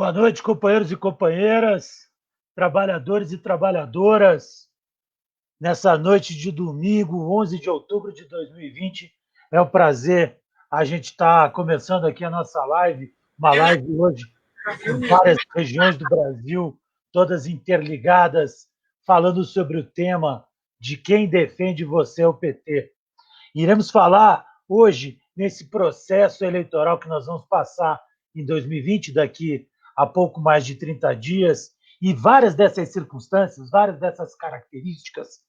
Boa noite, companheiros e companheiras, trabalhadores e trabalhadoras. Nessa noite de domingo, 11 de outubro de 2020, é um prazer a gente estar começando aqui a nossa live, uma live hoje com várias regiões do Brasil, todas interligadas, falando sobre o tema de quem defende você é o PT. Iremos falar hoje nesse processo eleitoral que nós vamos passar em 2020, daqui a pouco mais de 30 dias, e várias dessas circunstâncias, várias dessas características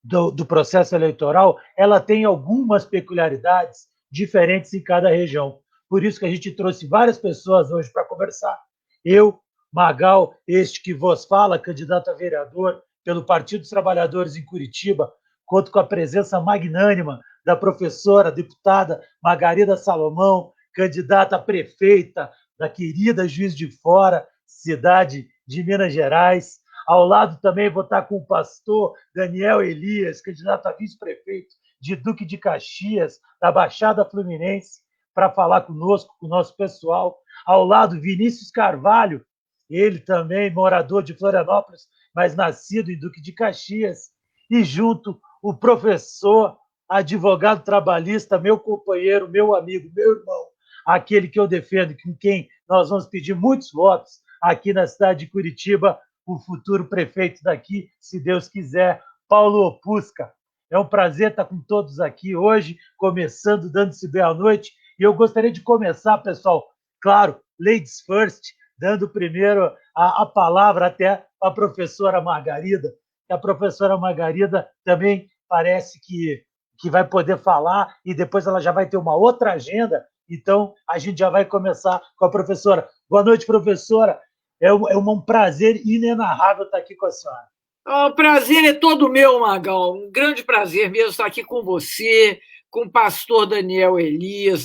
do processo eleitoral, ela tem algumas peculiaridades diferentes em cada região. Por isso que a gente trouxe várias pessoas hoje para conversar. Eu, Magal, este que vos fala, candidato a vereador pelo Partido dos Trabalhadores em Curitiba, conto com a presença magnânima da professora, deputada Margarida Salomão, candidata a prefeita da querida Juiz de Fora, cidade de Minas Gerais. Ao lado também vou estar com o pastor Daniel Elias, candidato a vice-prefeito de Duque de Caxias, da Baixada Fluminense, para falar conosco, com o nosso pessoal. Ao lado, Vinícius Carvalho, ele também morador de Florianópolis, mas nascido em Duque de Caxias. E junto, o professor, advogado trabalhista, meu companheiro, meu amigo, meu irmão, aquele que eu defendo, com quem nós vamos pedir muitos votos aqui na cidade de Curitiba, o futuro prefeito daqui, se Deus quiser, Paulo Opusca. É um prazer estar com todos aqui hoje, começando, dando-se bem à noite. E eu gostaria de começar, pessoal, claro, ladies first, dando primeiro a palavra até a professora Margarida. A professora Margarida também parece que vai poder falar e depois ela já vai ter uma outra agenda. Então, a gente já vai começar com a professora. Boa noite, professora. É um prazer inenarrável estar aqui com a senhora. O prazer é todo meu, Magal. Um grande prazer mesmo estar aqui com você, com o pastor Daniel Elias.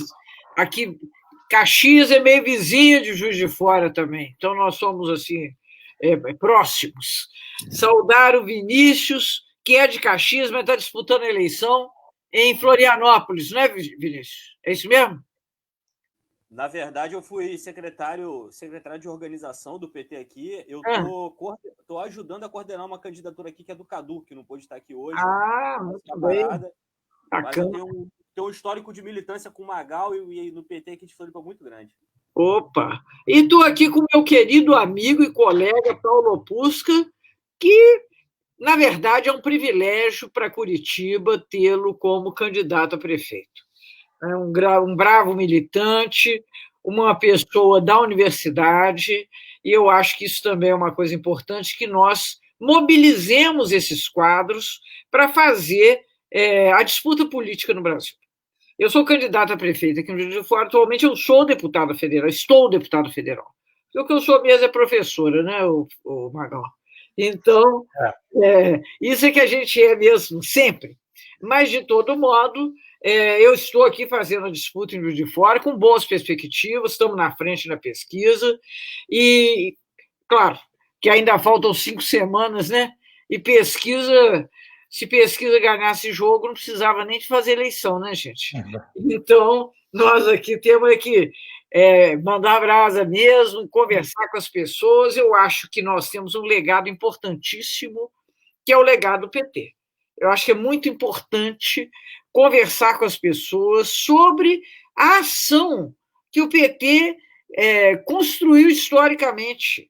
Aqui, Caxias é meio vizinho de Juiz de Fora também, então nós somos assim próximos. Saudar o Vinícius, que é de Caxias, mas está disputando a eleição em Florianópolis, não é, Vinícius? É isso mesmo? Na verdade, eu fui secretário de organização do PT aqui. Eu tô ajudando a coordenar uma candidatura aqui que é do Cadu, que não pôde estar aqui hoje. Muito bem. Mas eu tenho um histórico de militância com o Magal e no PT aqui de Floripa muito grande. Opa! E estou aqui com meu querido amigo e colega Paulo Opusca, que, na verdade, é um privilégio para Curitiba tê-lo como candidato a prefeito. É um bravo militante, uma pessoa da universidade, e eu acho que isso também é uma coisa importante, que nós mobilizemos esses quadros para fazer a disputa política no Brasil. Eu sou candidata a prefeita aqui no Juiz de Fora, atualmente eu sou deputada federal, estou deputada federal. O que eu sou mesmo é professora, né, o Magal? Então, isso é que a gente é mesmo, sempre. Mas, de todo modo, eu estou aqui fazendo a disputa em Juiz de Fora com boas perspectivas, estamos na frente na pesquisa, e, claro, que ainda faltam 5 semanas, né? E se pesquisa ganhasse jogo, não precisava nem de fazer eleição, né, gente? Então, nós aqui temos que mandar brasa mesmo, conversar com as pessoas. Eu acho que nós temos um legado importantíssimo, que é o legado do PT. Eu acho que é muito importante conversar com as pessoas sobre a ação que o PT construiu historicamente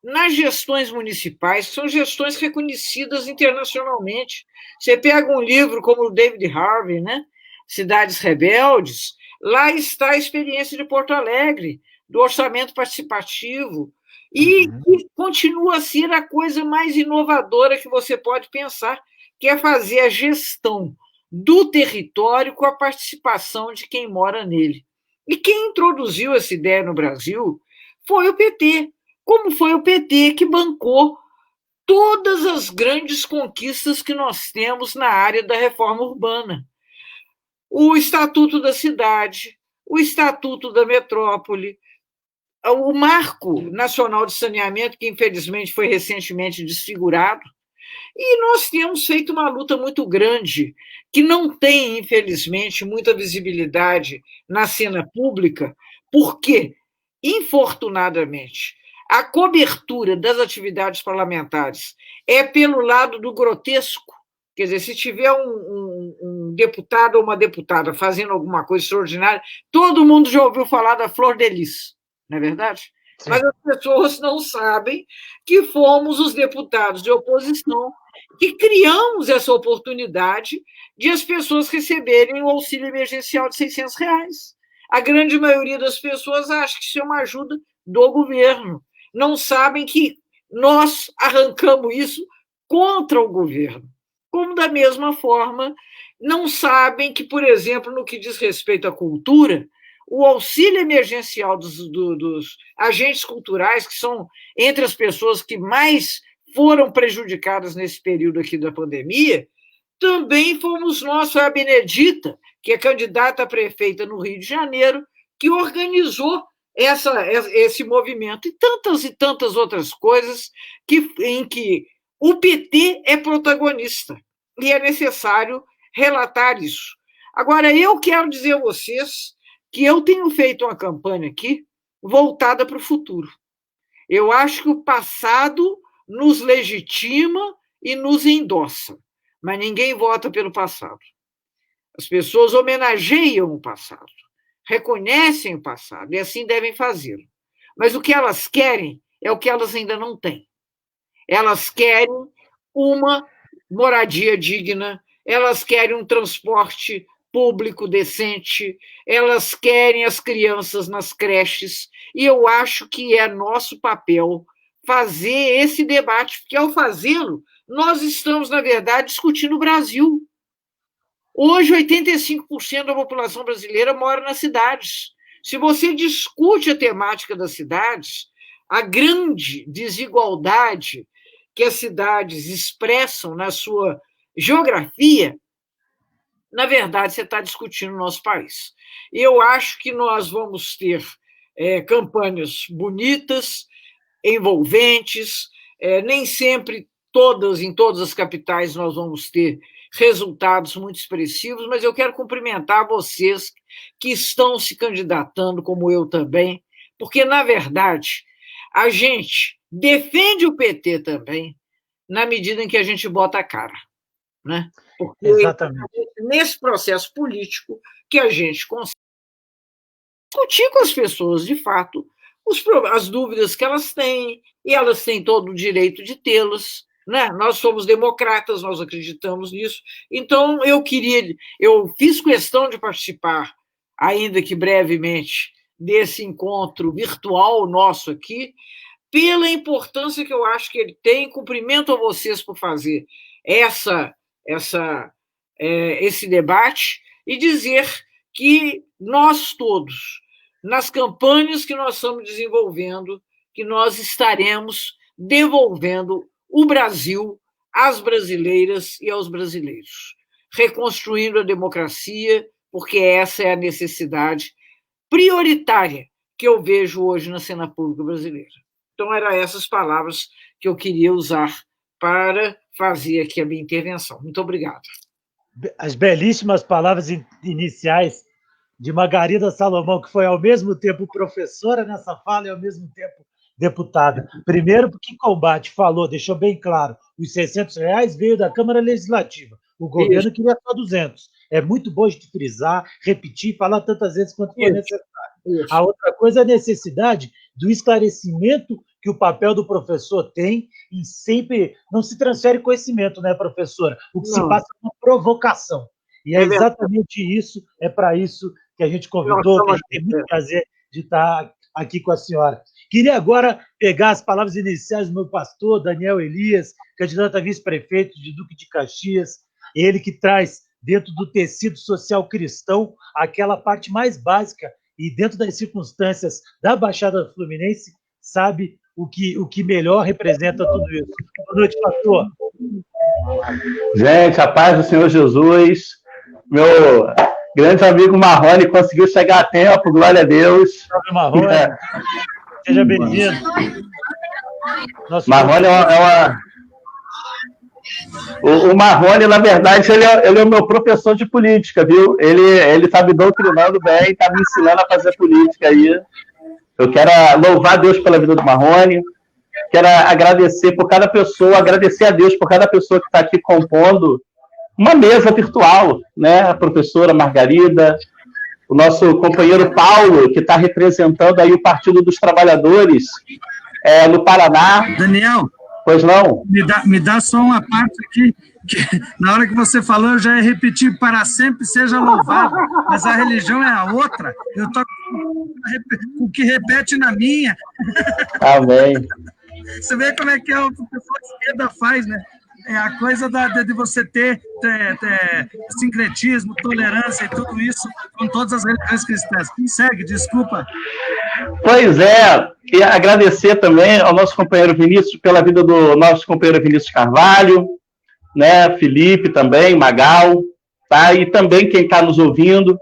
nas gestões municipais, que são gestões reconhecidas internacionalmente. Você pega um livro como o David Harvey, né? Cidades Rebeldes, lá está a experiência de Porto Alegre, do orçamento participativo, e continua a ser a coisa mais inovadora que você pode pensar, que é fazer a gestão do território com a participação de quem mora nele. E quem introduziu essa ideia no Brasil foi o PT, como foi o PT que bancou todas as grandes conquistas que nós temos na área da reforma urbana. O Estatuto da Cidade, o Estatuto da Metrópole, o Marco Nacional de Saneamento, que infelizmente foi recentemente desfigurado, e nós temos feito uma luta muito grande, que não tem, infelizmente, muita visibilidade na cena pública, porque, infortunadamente, a cobertura das atividades parlamentares é pelo lado do grotesco, quer dizer, se tiver um deputado ou uma deputada fazendo alguma coisa extraordinária, todo mundo já ouviu falar da Flor de Lis, não é verdade? Sim. Mas as pessoas não sabem que fomos os deputados de oposição que criamos essa oportunidade de as pessoas receberem o auxílio emergencial de R$600. A grande maioria das pessoas acha que isso é uma ajuda do governo. Não sabem que nós arrancamos isso contra o governo. Como, da mesma forma, não sabem que, por exemplo, no que diz respeito à cultura, o auxílio emergencial dos agentes culturais, que são entre as pessoas que mais foram prejudicadas nesse período aqui da pandemia, também fomos nós, foi a Benedita, que é candidata a prefeita no Rio de Janeiro, que organizou esse movimento, e tantas outras coisas em que o PT é protagonista, e é necessário relatar isso. Agora, eu quero dizer a vocês que eu tenho feito uma campanha aqui voltada para o futuro. Eu acho que o passado nos legitima e nos endossa, mas ninguém vota pelo passado. As pessoas homenageiam o passado, reconhecem o passado, e assim devem fazê-lo. Mas o que elas querem é o que elas ainda não têm. Elas querem uma moradia digna, elas querem um transporte público decente, elas querem as crianças nas creches, e eu acho que é nosso papel fazer esse debate, porque, ao fazê-lo, nós estamos, na verdade, discutindo o Brasil. Hoje, 85% da população brasileira mora nas cidades. Se você discute a temática das cidades, a grande desigualdade que as cidades expressam na sua geografia, na verdade, você está discutindo o nosso país. Eu acho que nós vamos ter campanhas bonitas, envolventes, nem sempre em todas as capitais nós vamos ter resultados muito expressivos, mas eu quero cumprimentar vocês que estão se candidatando, como eu também, porque, na verdade, a gente defende o PT também, na medida em que a gente bota a cara, né? Porque exatamente. Nesse processo político que a gente consegue discutir com as pessoas, de fato, as dúvidas que elas têm, e elas têm todo o direito de tê-las, né? Nós somos democratas, nós acreditamos nisso. Então, eu fiz questão de participar, ainda que brevemente, desse encontro virtual nosso aqui, pela importância que eu acho que ele tem. Cumprimento a vocês por fazer esse debate e dizer que nós todos, nas campanhas que nós estamos desenvolvendo, que nós estaremos devolvendo o Brasil às brasileiras e aos brasileiros, reconstruindo a democracia, porque essa é a necessidade prioritária que eu vejo hoje na cena pública brasileira. Então, eram essas palavras que eu queria usar para fazer aqui a minha intervenção. Muito obrigado. As belíssimas palavras iniciais de Margarida Salomão, que foi ao mesmo tempo professora nessa fala e ao mesmo tempo deputada. Primeiro, porque Combate falou, deixou bem claro, os R$600 veio da Câmara Legislativa. O governo queria só 200. É muito bom de frisar, repetir, falar tantas vezes quanto for necessário. A outra coisa é a necessidade do esclarecimento que o papel do professor tem e sempre não se transfere conhecimento, né, professora? O que se passa é uma provocação. E é exatamente isso, é para isso que a gente convidou, que a gente tem muito prazer de estar aqui com a senhora. Queria agora pegar as palavras iniciais do meu pastor, Daniel Elias, candidato a vice-prefeito de Duque de Caxias, ele que traz dentro do tecido social cristão aquela parte mais básica e dentro das circunstâncias da Baixada Fluminense, sabe o que melhor representa tudo isso. Boa noite, pastor. Gente, a paz do Senhor Jesus. Meu grande amigo Marrone conseguiu chegar a tempo, glória a Deus. Salve, Marrone. Seja bem-vindo. Marrone O Marrone, na verdade, ele é o meu professor de política, viu? Ele tá me doutrinando bem, tá me ensinando a fazer política aí. Eu quero louvar a Deus pela vida do Marrone, quero agradecer por cada pessoa, agradecer a Deus por cada pessoa que está aqui compondo uma mesa virtual, né? A professora Margarida, o nosso companheiro Paulo, que está representando aí o Partido dos Trabalhadores no Paraná. Daniel, pois não? Me dá só uma parte aqui, que na hora que você falou, eu já ia repetir, para sempre seja louvado, mas a religião é a outra, eu estou com o que repete na minha. Amém. Você vê como é que o pessoal de esquerda faz, né? É a coisa de você ter sincretismo, tolerância e tudo isso com todas as religiões cristãs. Segue, desculpa. Pois é, e agradecer também ao nosso companheiro Vinícius, pela vida do nosso companheiro Vinícius Carvalho, né? Felipe também, Magal, tá? E também quem está nos ouvindo.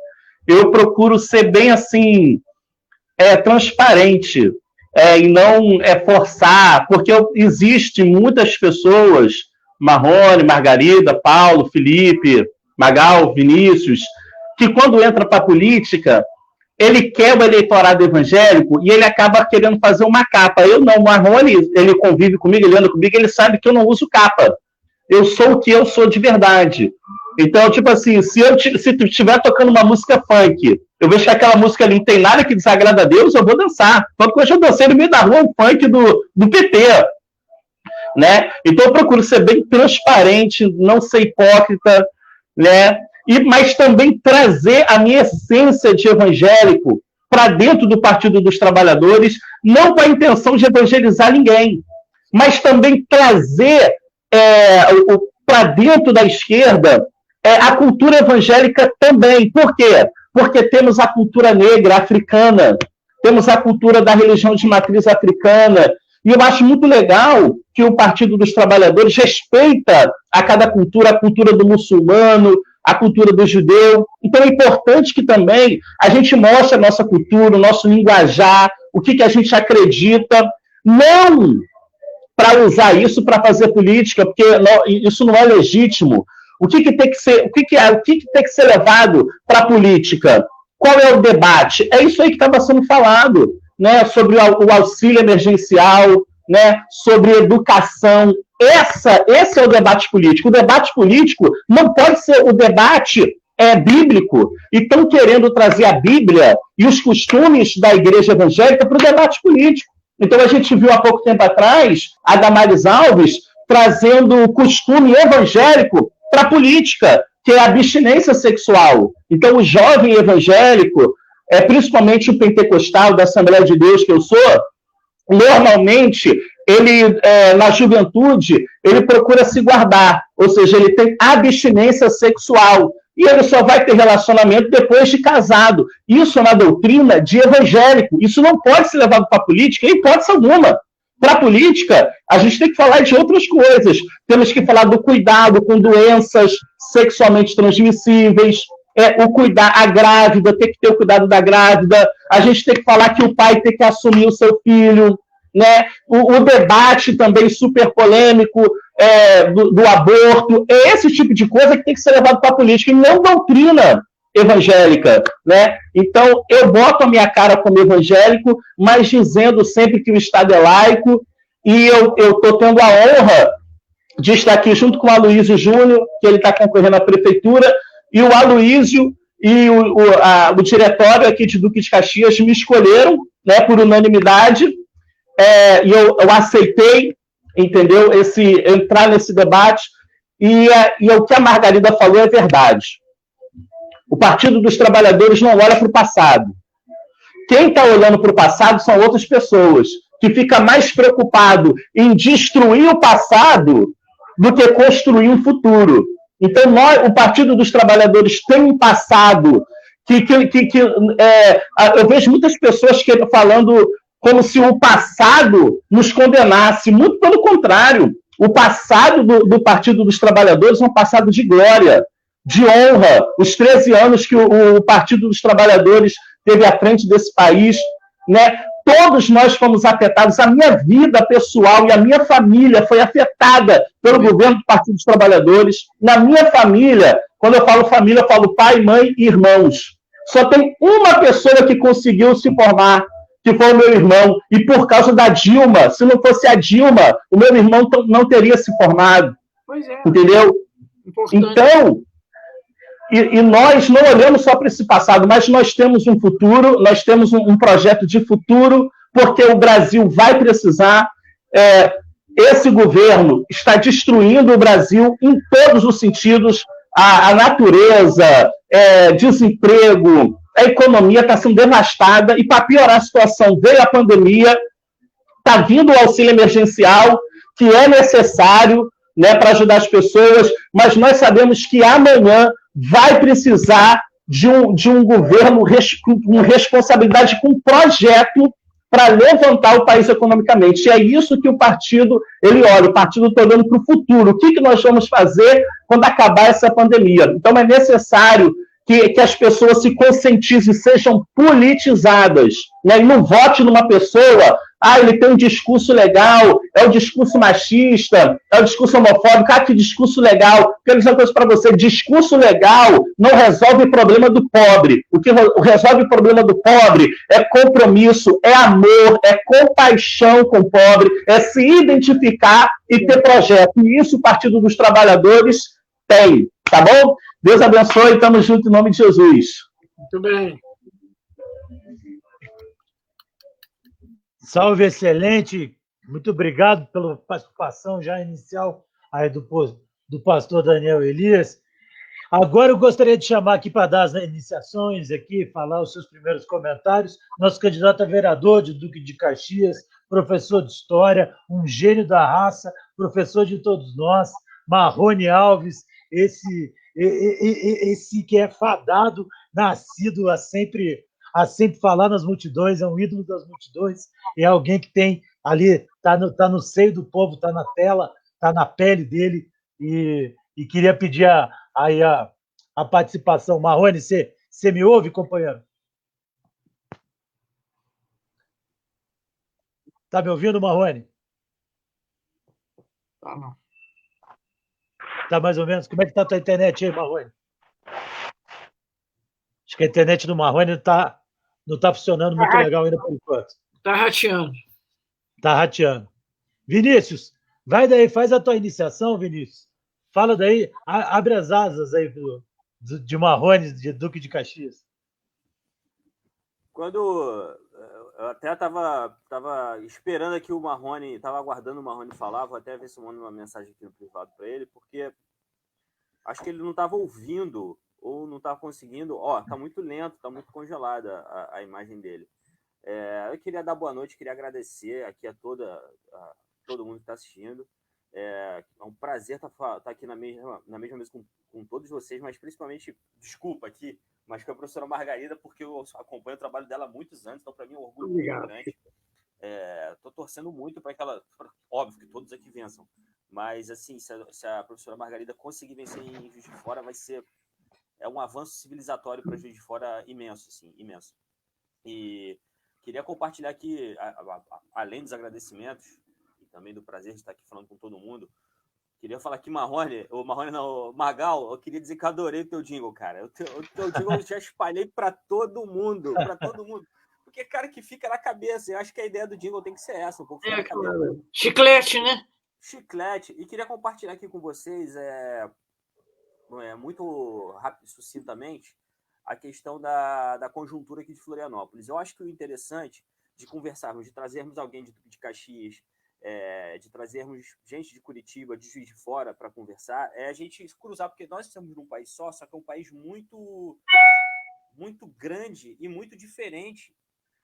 Eu procuro ser bem assim, transparente, e não forçar, porque existem muitas pessoas, Marrone, Margarida, Paulo, Felipe, Magal, Vinícius, que quando entra para a política, ele quer o eleitorado evangélico e ele acaba querendo fazer uma capa. Eu não, o Marrone, ele convive comigo, ele anda comigo, ele sabe que eu não uso capa. Eu sou o que eu sou de verdade. Então, tipo assim, se tu estiver tocando uma música funk, eu vejo que aquela música ali não tem nada que desagrada a Deus, eu vou dançar. Tanto que hoje eu dancei no meio da rua um funk do PT. Né? Então eu procuro ser bem transparente, não ser hipócrita, né? Mas também trazer a minha essência de evangélico para dentro do Partido dos Trabalhadores, não com a intenção de evangelizar ninguém, mas também trazer para dentro da esquerda a cultura evangélica também. Por quê? Porque temos a cultura negra africana, temos a cultura da religião de matriz africana, e eu acho muito legal que o Partido dos Trabalhadores respeita a cada cultura, a cultura do muçulmano, a cultura do judeu. Então é importante que também a gente mostre a nossa cultura, o nosso linguajar, o que a gente acredita, não para usar isso para fazer política, porque isso não é legítimo. O que tem que ser, o que tem que ser levado para a política? Qual é o debate? É isso aí que estava sendo falado, né? Sobre o auxílio emergencial, né? Sobre educação. Esse é o debate político. O debate político não pode ser o debate bíblico. E estão querendo trazer a Bíblia e os costumes da igreja evangélica para o debate político. Então a gente viu há pouco tempo atrás a Damares Alves trazendo o costume evangélico para a política, que é a abstinência sexual. Então o jovem evangélico, principalmente o pentecostal da Assembleia de Deus que eu sou, normalmente ele, na juventude, ele procura se guardar, ou seja, ele tem abstinência sexual, e ele só vai ter relacionamento depois de casado. Isso é uma doutrina de evangélico, isso não pode ser levado para a política, em hipótese alguma. Para a política, a gente tem que falar de outras coisas, temos que falar do cuidado com doenças sexualmente transmissíveis, a grávida, tem que ter o cuidado da grávida, a gente tem que falar que o pai tem que assumir o seu filho, né? O debate também super polêmico do aborto, é esse tipo de coisa que tem que ser levado para a política, e não doutrina evangélica, né? Então, eu boto a minha cara como evangélico, mas dizendo sempre que o Estado é laico, e eu estou tendo a honra de estar aqui junto com o Aloysio Júnior, que ele está concorrendo à prefeitura, e o Aloysio e o diretório aqui de Duque de Caxias me escolheram, né, por unanimidade, e eu aceitei, entendeu, entrar nesse debate, e o que a Margarida falou é verdade. O Partido dos Trabalhadores não olha para o passado. Quem está olhando para o passado são outras pessoas, que fica mais preocupado em destruir o passado do que construir um futuro. Então, o Partido dos Trabalhadores tem um passado eu vejo muitas pessoas falando como se o passado nos condenasse. Muito pelo contrário. O passado do Partido dos Trabalhadores é um passado de glória, de honra. Os 13 anos que o Partido dos Trabalhadores teve à frente desse país, né? Todos nós fomos afetados. A minha vida pessoal e a minha família foi afetada pelo governo do Partido dos Trabalhadores. Na minha família, quando eu falo família, eu falo pai, mãe e irmãos. Só tem uma pessoa que conseguiu se formar, que foi o meu irmão, e por causa da Dilma, se não fosse a Dilma, o meu irmão não teria se formado. Pois é. Entendeu? Importante. Então, e nós não olhamos só para esse passado, mas nós temos um futuro, nós temos um projeto de futuro, porque o Brasil vai precisar. Esse governo está destruindo o Brasil em todos os sentidos, a natureza, desemprego, a economia está sendo devastada, e para piorar a situação, veio a pandemia, está vindo o auxílio emergencial, que é necessário, né, para ajudar as pessoas, mas nós sabemos que amanhã vai precisar de um governo com responsabilidade, com projeto para levantar o país economicamente. E é isso que o partido, ele olha, o partido está olhando para o futuro. O que nós vamos fazer quando acabar essa pandemia? Então é necessário que as pessoas se conscientizem, sejam politizadas, né? E não vote numa pessoa, ele tem um discurso legal, é um discurso machista, é um discurso homofóbico, que discurso legal. Quero dizer uma coisa para você, discurso legal não resolve o problema do pobre. O que resolve o problema do pobre é compromisso, é amor, é compaixão com o pobre, é se identificar e ter projeto. E isso o Partido dos Trabalhadores tem, tá bom? Deus abençoe, estamos juntos em nome de Jesus. Muito bem. Salve, excelente. Muito obrigado pela participação já inicial aí do pastor Daniel Elias. Agora eu gostaria de chamar aqui para dar as iniciações, aqui, falar os seus primeiros comentários, nosso candidato a vereador de Duque de Caxias, professor de História, um gênio da raça, professor de todos nós, Marrone Alves, esse que é fadado, nascido a sempre falar nas multidões, é um ídolo das multidões, é alguém que tem ali, está no seio do povo, está na tela, está na pele dele, e queria pedir a participação. Marrone, você me ouve, companheiro? Está me ouvindo, Marrone? Tá, não. Tá mais ou menos? Como é que está a tua internet aí, Marrone? Acho que a internet do Marrone não tá funcionando muito legal ainda por enquanto. Está rateando. Está rateando. Vinícius, vai daí, faz a tua iniciação, Vinícius. Fala daí, abre as asas aí de Marrone, de Duque de Caxias. Quando eu até estava esperando aqui o Marrone, estava aguardando o Marrone falar, vou até ver se eu mando uma mensagem aqui no privado para ele, porque acho que ele não estava ouvindo ou não estava conseguindo. Está muito lento, está muito congelada a imagem dele. Eu queria dar boa noite, queria agradecer aqui a todo mundo que está assistindo. É um prazer estar aqui na mesma mesa com todos vocês, mas principalmente, desculpa aqui, mas com a professora Margarida, porque eu acompanho o trabalho dela há muitos anos, então para mim é um orgulho muito grande. Estou torcendo muito para que ela, óbvio que todos aqui vençam, mas assim, se a professora Margarida conseguir vencer em Juiz de Fora, vai ser um avanço civilizatório para Juiz de Fora imenso, assim, imenso. E queria compartilhar aqui, além dos agradecimentos, também do prazer de estar aqui falando com todo mundo. Queria falar que Magal, eu queria dizer que eu adorei o teu jingle, cara. O teu jingle eu já espalhei para todo mundo, Porque, cara, que fica na cabeça. Eu acho que a ideia do jingle tem que ser essa, um pouco na cabeça. Chiclete, né? Chiclete. E queria compartilhar aqui com vocês, muito rápido e sucintamente, a questão da conjuntura aqui de Florianópolis. Eu acho que o interessante de conversarmos, de trazermos alguém de Caxias, de trazermos gente de Curitiba, de Juiz de Fora para conversar, a gente cruzar, porque nós estamos num país só que é um país muito, muito grande e muito diferente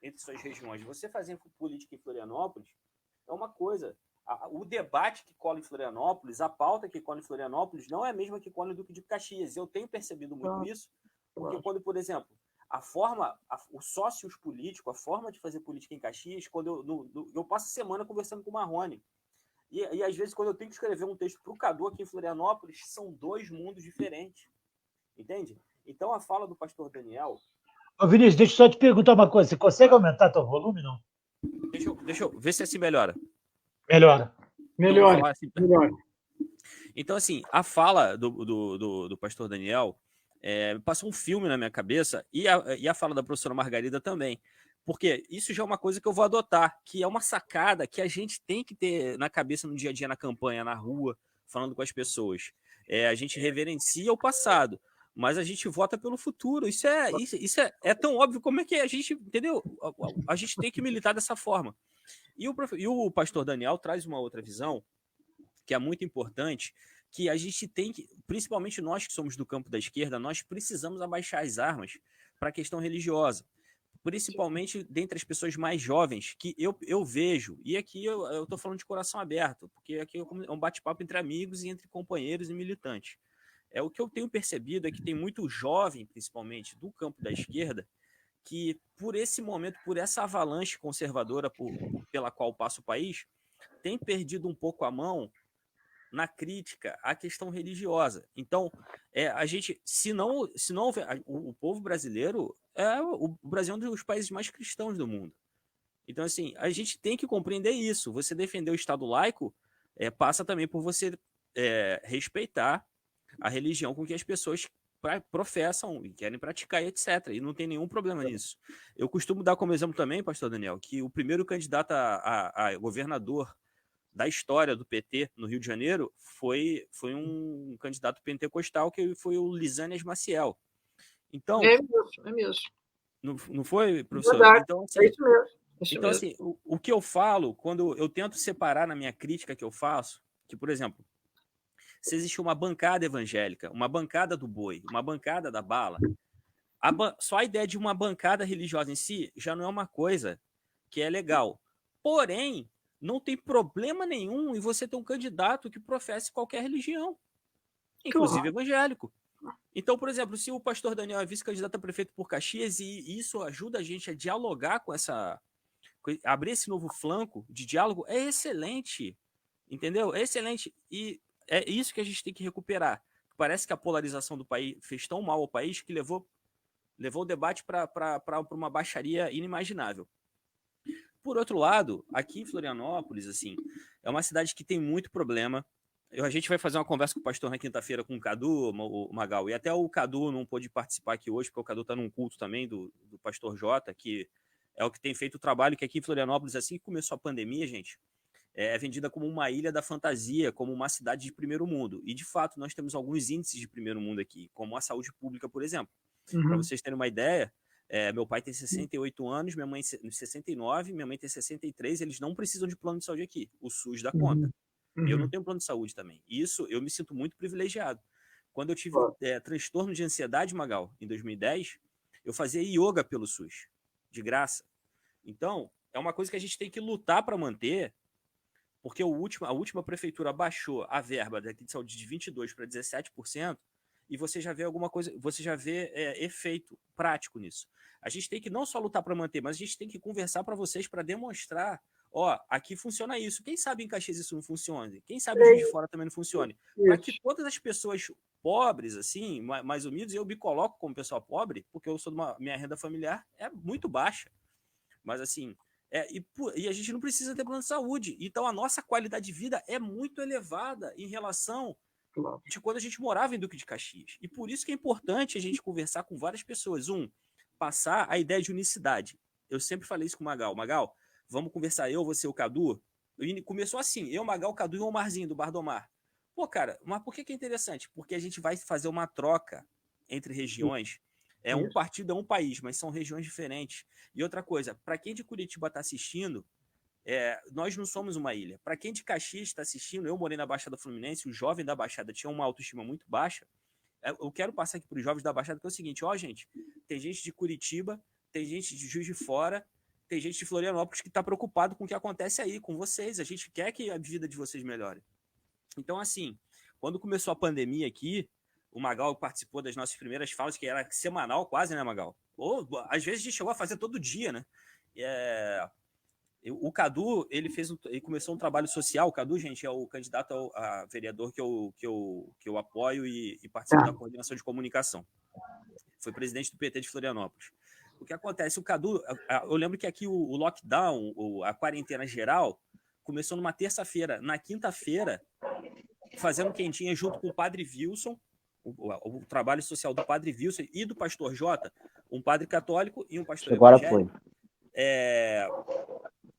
entre suas regiões. Você fazer política em Florianópolis é uma coisa. O debate que cola em Florianópolis, a pauta que cola em Florianópolis não é a mesma que cola em Duque de Caxias. Eu tenho percebido muito isso, porque quando, por exemplo, o sócios político, a forma de fazer política em Caxias, quando eu passo a semana conversando com o Marrone. E às vezes, quando eu tenho que escrever um texto para o Cadu aqui em Florianópolis, são dois mundos diferentes. Entende? Então, a fala do pastor Daniel... Ô, Vinícius, deixa eu só te perguntar uma coisa. Você consegue aumentar teu volume, não? Deixa eu ver se assim melhora. Melhora. Melhora. Então, assim, a fala do pastor Daniel... passou um filme na minha cabeça, e a fala da professora Margarida também, Porque isso já é uma coisa que eu vou adotar, que é uma sacada que a gente tem que ter na cabeça no dia a dia, na campanha, na rua, falando com as pessoas. A gente reverencia o passado, mas a gente vota pelo futuro. Isso é tão óbvio como é que a gente, entendeu? A gente tem que militar dessa forma. E o pastor Daniel traz uma outra visão, que é muito importante, que a gente tem que, principalmente nós que somos do campo da esquerda, nós precisamos abaixar as armas para a questão religiosa. Principalmente dentre as pessoas mais jovens, que eu vejo, e aqui eu estou falando de coração aberto, porque aqui é um bate-papo entre amigos e entre companheiros e militantes. O que eu tenho percebido é que tem muito jovem, principalmente do campo da esquerda, que por esse momento, por essa avalanche conservadora pela qual passa o país, tem perdido um pouco a mão na crítica à questão religiosa. Então, a gente, se não houver, o povo brasileiro o Brasil é um dos países mais cristãos do mundo. Então, assim, a gente tem que compreender isso. Você defender o Estado laico passa também por você respeitar a religião com que as pessoas professam e querem praticar, etc. E não tem nenhum problema nisso. Eu costumo dar como exemplo também, pastor Daniel, que o primeiro candidato a governador da história do PT no Rio de Janeiro foi um candidato pentecostal, que foi o Lisânias Maciel. Então, é mesmo. Não foi, professor? Verdade. Então, assim, é isso mesmo. Então, assim, o que eu falo, quando eu tento separar na minha crítica que eu faço, que, por exemplo, se existe uma bancada evangélica, uma bancada do boi, uma bancada da bala, só a ideia de uma bancada religiosa em si já não é uma coisa que é legal. Porém, não tem problema nenhum em você ter um candidato que professe qualquer religião, inclusive evangélico. Então, por exemplo, se o pastor Daniel é vice-candidato a prefeito por Caxias e isso ajuda a gente a dialogar com abrir esse novo flanco de diálogo, é excelente, entendeu? É excelente. E é isso que a gente tem que recuperar. Parece que a polarização do país fez tão mal ao país que levou o debate para uma baixaria inimaginável. Por outro lado, aqui em Florianópolis, assim, é uma cidade que tem muito problema. A gente vai fazer uma conversa com o pastor na quinta-feira com o Cadu, o Magal, e até o Cadu não pôde participar aqui hoje, porque o Cadu está num culto também do pastor Jota, que é o que tem feito o trabalho, que aqui em Florianópolis, assim que começou a pandemia, gente, é vendida como uma ilha da fantasia, como uma cidade de primeiro mundo. E, de fato, nós temos alguns índices de primeiro mundo aqui, como a saúde pública, por exemplo. Para vocês terem uma ideia, meu pai tem 68 anos, minha mãe 69, minha mãe tem 63, eles não precisam de plano de saúde aqui. O SUS dá conta. Eu não tenho plano de saúde também. Isso, eu me sinto muito privilegiado. Quando eu tive transtorno de ansiedade, Magal, em 2010, eu fazia yoga pelo SUS, de graça. Então, é uma coisa que a gente tem que lutar para manter, porque a última prefeitura baixou a verba daqui de saúde de 22% para 17%, e você já vê alguma coisa, você já vê efeito prático nisso. A gente tem que não só lutar para manter, mas a gente tem que conversar para vocês para demonstrar, aqui funciona isso. Quem sabe em Caxias isso não funcione? Quem sabe em Juiz de Fora também não funcione? Para que todas as pessoas pobres, assim, mais humildes, eu me coloco como pessoa pobre, porque eu sou minha renda familiar é muito baixa. Mas assim, e a gente não precisa ter plano de saúde. Então a nossa qualidade de vida é muito elevada em relação de quando a gente morava em Duque de Caxias. E por isso que é importante a gente conversar com várias pessoas. Passar a ideia de unicidade. Eu sempre falei isso com o Magal. Magal, vamos conversar, você, o Cadu. Começou assim, eu, Magal, o Cadu e o Omarzinho, do Bar do Omar. Pô, cara, mas por que é interessante? Porque a gente vai fazer uma troca entre regiões. Um partido é um país, mas são regiões diferentes. E outra coisa, para quem de Curitiba está assistindo, nós não somos uma ilha. Para quem de Caxias está assistindo, eu morei na Baixada Fluminense, o jovem da Baixada tinha uma autoestima muito baixa. Eu quero passar aqui para os jovens da Baixada, que é o seguinte, gente, tem gente de Curitiba, tem gente de Juiz de Fora, tem gente de Florianópolis que está preocupado com o que acontece aí, com vocês. A gente quer que a vida de vocês melhore. Então, assim, quando começou a pandemia aqui, o Magal participou das nossas primeiras falas, que era semanal quase, né, Magal? Ou, às vezes a gente chegou a fazer todo dia, né? O Cadu, ele começou um trabalho social. O Cadu, gente, é o candidato a vereador que eu apoio e participo da coordenação de comunicação. Foi presidente do PT de Florianópolis. O que acontece? O Cadu, eu lembro que aqui o lockdown, a quarentena geral, começou numa terça-feira. Na quinta-feira, fazendo quentinha junto com o Padre Wilson, o trabalho social do Padre Wilson e do pastor Jota, um padre católico e um pastor evangélico.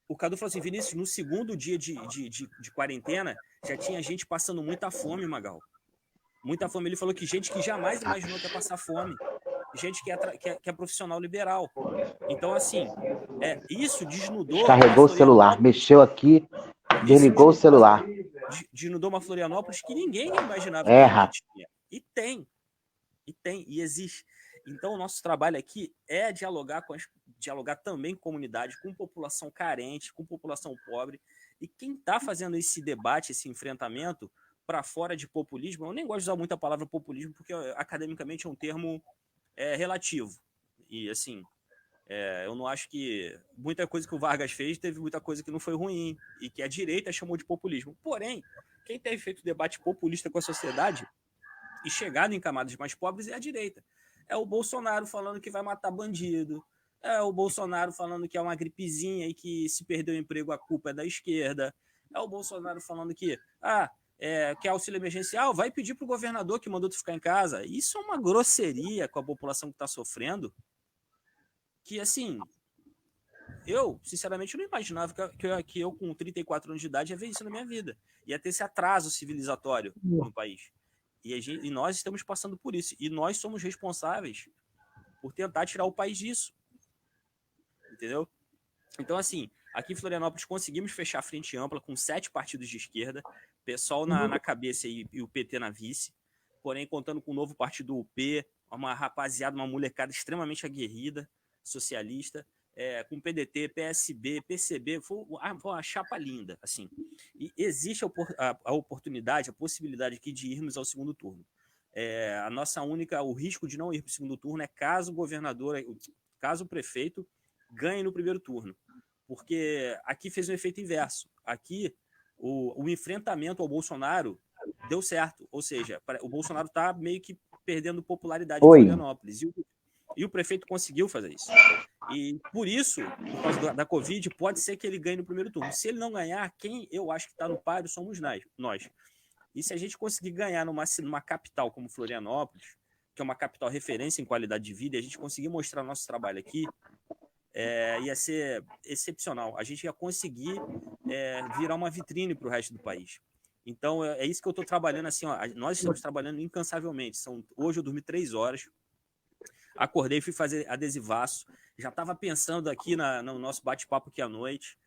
O Cadu falou assim, Vinícius, no segundo dia de quarentena, já tinha gente passando muita fome, Magal. Muita fome. Ele falou que gente que jamais imaginou que ia passar fome. Gente que é profissional liberal. Então, assim, isso desnudou... Descarregou o celular, mexeu aqui, desligou o celular. Desnudou uma Florianópolis que ninguém imaginava que tinha. E existe. Então, o nosso trabalho aqui é dialogar também com comunidade, com população carente, com população pobre. E quem está fazendo esse debate, esse enfrentamento para fora de populismo, eu nem gosto de usar muito a palavra populismo, porque academicamente é um termo relativo. E, assim, eu não acho que muita coisa que o Vargas fez teve muita coisa que não foi ruim e que a direita chamou de populismo. Porém, quem tem feito debate populista com a sociedade e chegado em camadas mais pobres é a direita. É o Bolsonaro falando que vai matar bandido, é o Bolsonaro falando que é uma gripezinha e que se perder o emprego a culpa é da esquerda, é o Bolsonaro falando que quer auxílio emergencial, vai pedir para o governador que mandou tu ficar em casa. Isso é uma grosseria com a população que está sofrendo, que, assim, eu, sinceramente, não imaginava que eu, com 34 anos de idade, ia ver isso na minha vida. Ia ter esse atraso civilizatório no país. E nós estamos passando por isso. E nós somos responsáveis por tentar tirar o país disso. Entendeu? Então, assim, aqui em Florianópolis conseguimos fechar a frente ampla com 7 partidos de esquerda, PSOL na cabeça e o PT na vice, porém contando com o novo partido UP, uma rapaziada, uma molecada extremamente aguerrida, socialista, com PDT, PSB, PCB, foi uma chapa linda, assim. E existe a oportunidade, a possibilidade aqui de irmos ao segundo turno. O risco de não ir para o segundo turno é caso o prefeito ganhe no primeiro turno, porque aqui fez um efeito inverso. Aqui o enfrentamento ao Bolsonaro deu certo, ou seja, o Bolsonaro está meio que perdendo popularidade em Florianópolis, e o prefeito conseguiu fazer isso. E por isso, por causa da Covid, pode ser que ele ganhe no primeiro turno. Se ele não ganhar, quem eu acho que está no páreo somos nós. E se a gente conseguir ganhar numa capital como Florianópolis, que é uma capital referência em qualidade de vida, e a gente conseguir mostrar nosso trabalho aqui, ia ser excepcional. A gente ia conseguir virar uma vitrine para o resto do país. Então, é isso que eu estou trabalhando, assim, ó, nós estamos trabalhando incansavelmente. Hoje eu dormi 3 horas, acordei, fui fazer adesivaço, já estava pensando aqui no nosso bate-papo aqui à noite.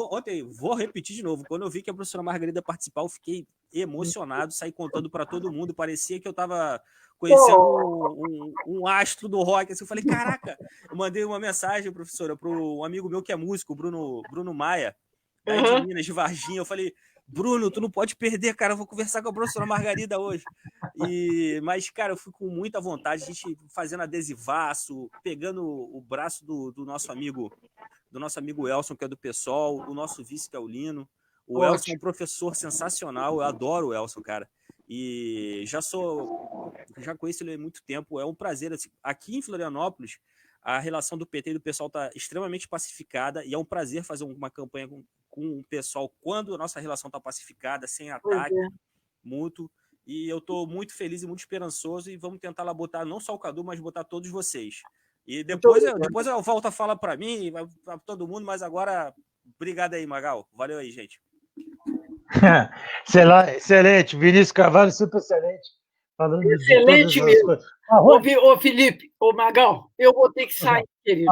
Ontem, vou repetir de novo, quando eu vi que a professora Margarida participar, eu fiquei emocionado, saí contando para todo mundo, parecia que eu estava conhecendo um astro do rock, assim, eu falei, caraca, eu mandei uma mensagem, professora, para um amigo meu que é músico, Bruno Maia, daí de Minas, de Varginha, eu falei, Bruno, tu não pode perder, cara, eu vou conversar com a professora Margarida hoje. Mas, cara, eu fui com muita vontade, a gente fazendo adesivaço, pegando o braço do nosso amigo Elson, que é do PSOL, o nosso vice, que é o Lino. O Elson é um professor sensacional, eu adoro o Elson, cara. E já conheço ele há muito tempo, é um prazer. Assim, aqui em Florianópolis, a relação do PT e do PSOL está extremamente pacificada e é um prazer fazer uma campanha com o PSOL quando a nossa relação está pacificada, sem ataque mútuo. E eu estou muito feliz e muito esperançoso e vamos tentar lá botar não só o Cadu, mas botar todos vocês. E depois eu volto a falar para mim, para todo mundo, mas agora, obrigado aí, Magal. Valeu aí, gente. Excelente, Vinícius Carvalho, super excelente. Falando excelente mesmo. Ô, Felipe, ô, Magal, eu vou ter que sair, querido.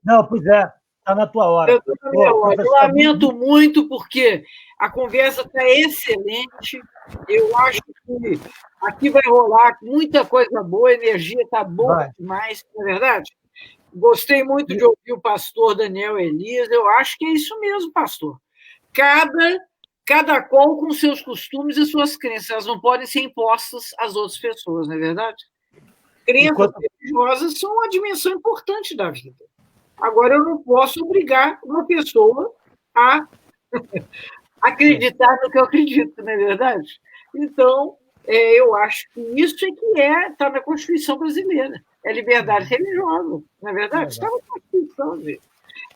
Não, pois é, está na tua hora. Eu lamento muito, porque a conversa está excelente. Eu acho que aqui vai rolar muita coisa boa, a energia está boa demais, não é verdade? Gostei muito de ouvir o pastor Daniel Elias. Eu acho que é isso mesmo, pastor. Cada qual com seus costumes e suas crenças. Elas não podem ser impostas às outras pessoas, não é verdade? Crenças religiosas são uma dimensão importante da vida. Agora, eu não posso obrigar uma pessoa a acreditar no que eu acredito, não é verdade? Então, eu acho que isso é que está na Constituição brasileira. É liberdade religiosa, não é verdade? Está na Constituição, gente.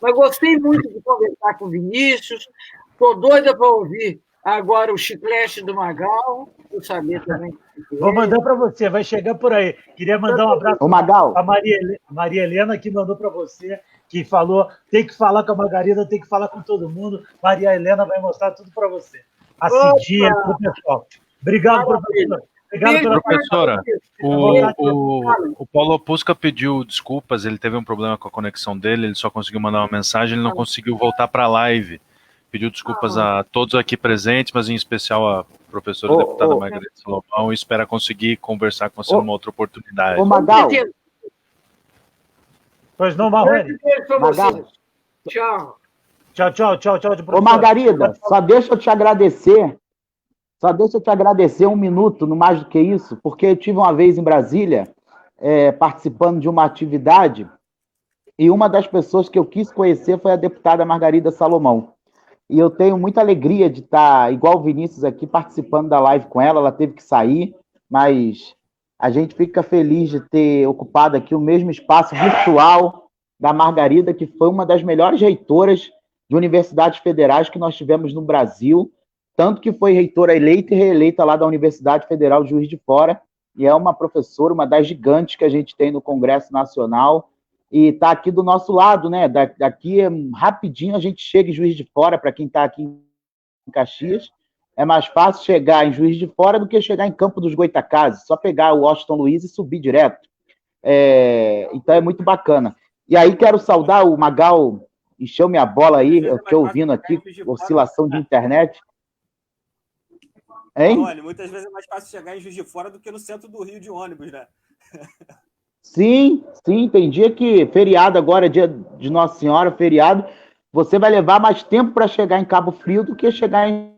Mas gostei muito de conversar com o Vinícius. Estou doida para ouvir agora o chiclete do Magal. Vou saber também. Vou mandar para você, vai chegar por aí. Queria mandar um abraço Ô, Magal, para Maria Helena, que mandou para você, que falou, tem que falar com a Margarida, tem que falar com todo mundo. Maria Helena vai mostrar tudo para você. A Cidinha, para o pessoal. Obrigado, professor. Obrigado pela Professora, o Paulo Opusca pediu desculpas, ele teve um problema com a conexão dele, ele só conseguiu mandar uma mensagem, ele não conseguiu voltar para a live. Pediu desculpas a todos aqui presentes, mas em especial a professora deputada Margarida Salomão, e espera conseguir conversar com você numa outra oportunidade. ô Magal, Pois não, Marrone? Magal. Tchau. Tchau, tchau, tchau, tchau. Ô, Margarida, só deixa eu te agradecer. Só deixa eu te agradecer um minuto, não mais do que isso, porque eu tive uma vez em Brasília, participando de uma atividade, e uma das pessoas que eu quis conhecer foi a deputada Margarida Salomão. E eu tenho muita alegria de estar, igual o Vinícius aqui, participando da live com ela. Ela teve que sair, mas a gente fica feliz de ter ocupado aqui o mesmo espaço virtual da Margarida, que foi uma das melhores reitoras de universidades federais que nós tivemos no Brasil, tanto que foi reitora eleita e reeleita lá da Universidade Federal de Juiz de Fora, e é uma professora, uma das gigantes que a gente tem no Congresso Nacional, e está aqui do nosso lado, né? Daqui rapidinho a gente chega em Juiz de Fora, para quem está aqui em Caxias. É mais fácil chegar em Juiz de Fora do que chegar em Campo dos Goitacazes, só pegar o Washington Luiz e subir direto. Então é muito bacana. E aí quero saudar o Magal, encheu minha bola aí, eu estou ouvindo aqui, oscilação de internet. Hein? Olha, muitas vezes é mais fácil chegar em Juiz de Fora do que no centro do Rio de ônibus, né? Sim, tem dia que feriado agora, dia de Nossa Senhora, feriado, você vai levar mais tempo para chegar em Cabo Frio do que chegar em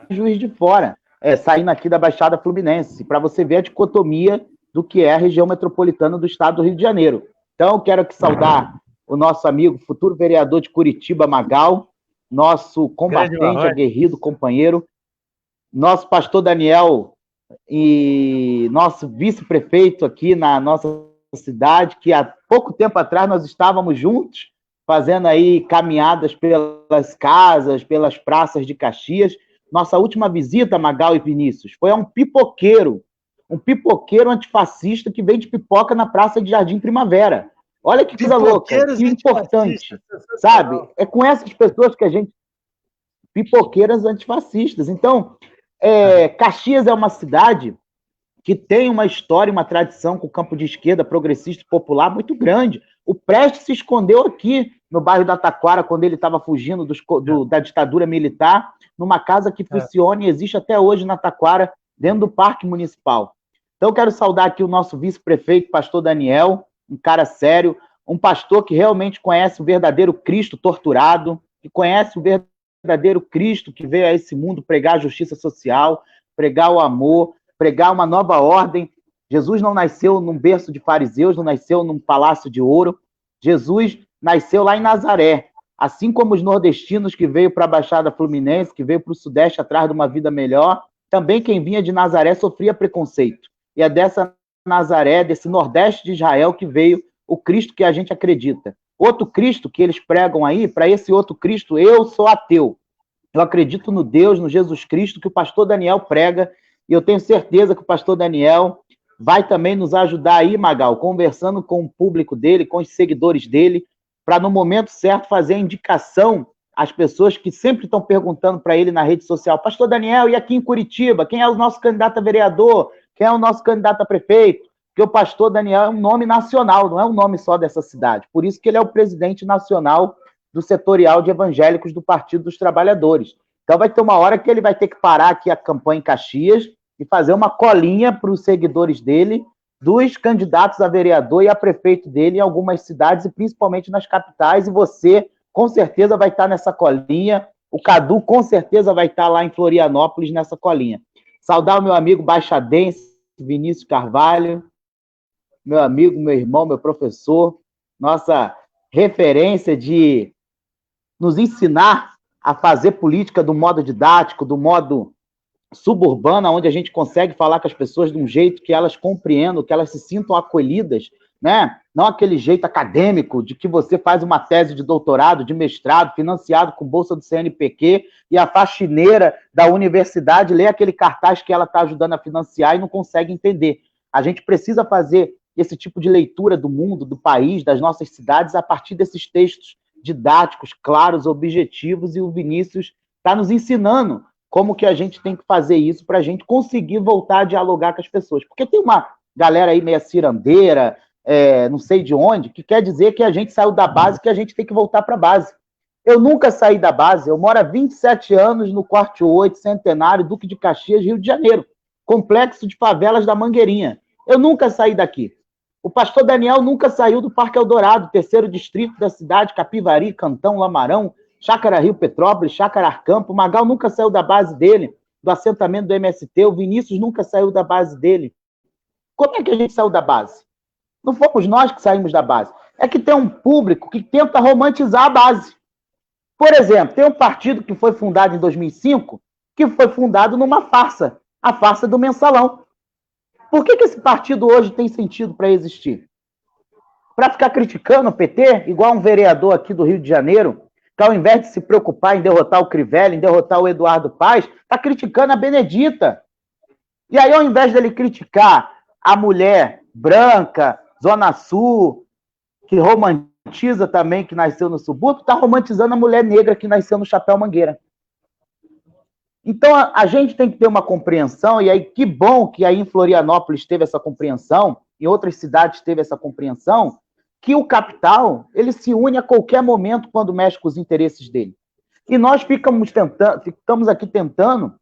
Juiz de Fora, saindo aqui da Baixada Fluminense, para você ver a dicotomia do que é a região metropolitana do estado do Rio de Janeiro. Então, eu quero aqui saudar o nosso amigo, futuro vereador de Curitiba, Magal, nosso combatente, aguerrido, companheiro, nosso pastor Daniel e nosso vice-prefeito aqui na nossa cidade, que há pouco tempo atrás nós estávamos juntos, fazendo aí caminhadas pelas casas, pelas praças de Caxias. Nossa última visita, Magal e Vinícius, foi a um pipoqueiro antifascista que vende pipoca na Praça de Jardim Primavera. Olha que coisa louca, que importante, sabe? É com essas pessoas que a gente... Pipoqueiras antifascistas. Então, Caxias é uma cidade que tem uma história, uma tradição com o campo de esquerda, progressista e popular muito grande. O Prestes se escondeu aqui, no bairro da Taquara, quando ele estava fugindo da ditadura militar, numa casa que funciona e existe até hoje na Taquara, dentro do Parque Municipal. Então, eu quero saudar aqui o nosso vice-prefeito, pastor Daniel, um cara sério, um pastor que realmente conhece o verdadeiro Cristo torturado, que conhece o verdadeiro Cristo que veio a esse mundo pregar a justiça social, pregar o amor, pregar uma nova ordem. Jesus não nasceu num berço de fariseus, não nasceu num palácio de ouro. Jesus nasceu lá em Nazaré, assim como os nordestinos que veio para a Baixada Fluminense, que veio para o Sudeste atrás de uma vida melhor, também quem vinha de Nazaré sofria preconceito. E é dessa Nazaré, desse Nordeste de Israel, que veio o Cristo que a gente acredita. Outro Cristo que eles pregam aí, para esse outro Cristo, eu sou ateu. Eu acredito no Deus, no Jesus Cristo, que o pastor Daniel prega, e eu tenho certeza que o pastor Daniel vai também nos ajudar aí, Magal, conversando com o público dele, com os seguidores dele, para no momento certo fazer a indicação às pessoas que sempre estão perguntando para ele na rede social: pastor Daniel, e aqui em Curitiba, quem é o nosso candidato a vereador? Quem é o nosso candidato a prefeito? Porque o pastor Daniel é um nome nacional, não é um nome só dessa cidade. Por isso que ele é o presidente nacional do setorial de evangélicos do Partido dos Trabalhadores. Então vai ter uma hora que ele vai ter que parar aqui a campanha em Caxias e fazer uma colinha para os seguidores dele, dos candidatos a vereador e a prefeito dele em algumas cidades, e principalmente nas capitais, e você, com certeza, vai estar nessa colinha. O Cadu, com certeza, vai estar lá em Florianópolis nessa colinha. Saudar o meu amigo baixadense, Vinícius Carvalho, meu amigo, meu irmão, meu professor, nossa referência de nos ensinar a fazer política do modo didático, do modo suburbana, onde a gente consegue falar com as pessoas de um jeito que elas compreendam, que elas se sintam acolhidas, né? Não aquele jeito acadêmico de que você faz uma tese de doutorado, de mestrado, financiado com bolsa do CNPq, e a faxineira da universidade lê aquele cartaz que ela está ajudando a financiar e não consegue entender. A gente precisa fazer esse tipo de leitura do mundo, do país, das nossas cidades, a partir desses textos didáticos, claros, objetivos, e o Vinícius está nos ensinando como que a gente tem que fazer isso para a gente conseguir voltar a dialogar com as pessoas. Porque tem uma galera aí meio cirandeira, não sei de onde, que quer dizer que a gente saiu da base, que a gente tem que voltar para a base. Eu nunca saí da base, eu moro há 27 anos no Corte 8, Centenário, Duque de Caxias, Rio de Janeiro, complexo de favelas da Mangueirinha. Eu nunca saí daqui. O pastor Daniel nunca saiu do Parque Eldorado, terceiro distrito da cidade, Capivari, Cantão, Lamarão, Chácara Rio Petrópolis, Chácara Arcampo. O Magal nunca saiu da base dele, do assentamento do MST. O Vinícius nunca saiu da base dele. Como é que a gente saiu da base? Não fomos nós que saímos da base. É que tem um público que tenta romantizar a base. Por exemplo, tem um partido que foi fundado em 2005, que foi fundado numa farsa, a farsa do Mensalão. Por que esse partido hoje tem sentido para existir? Para ficar criticando o PT, igual um vereador aqui do Rio de Janeiro, que ao invés de se preocupar em derrotar o Crivella, em derrotar o Eduardo Paes, está criticando a Benedita. E aí, ao invés dele criticar a mulher branca, Zona Sul, que romantiza também, que nasceu no subúrbio, está romantizando a mulher negra que nasceu no Chapéu Mangueira. Então, a gente tem que ter uma compreensão, e aí que bom que aí em Florianópolis teve essa compreensão, em outras cidades teve essa compreensão, que o capital, ele se une a qualquer momento quando mexe com os interesses dele. E nós estamos aqui tentando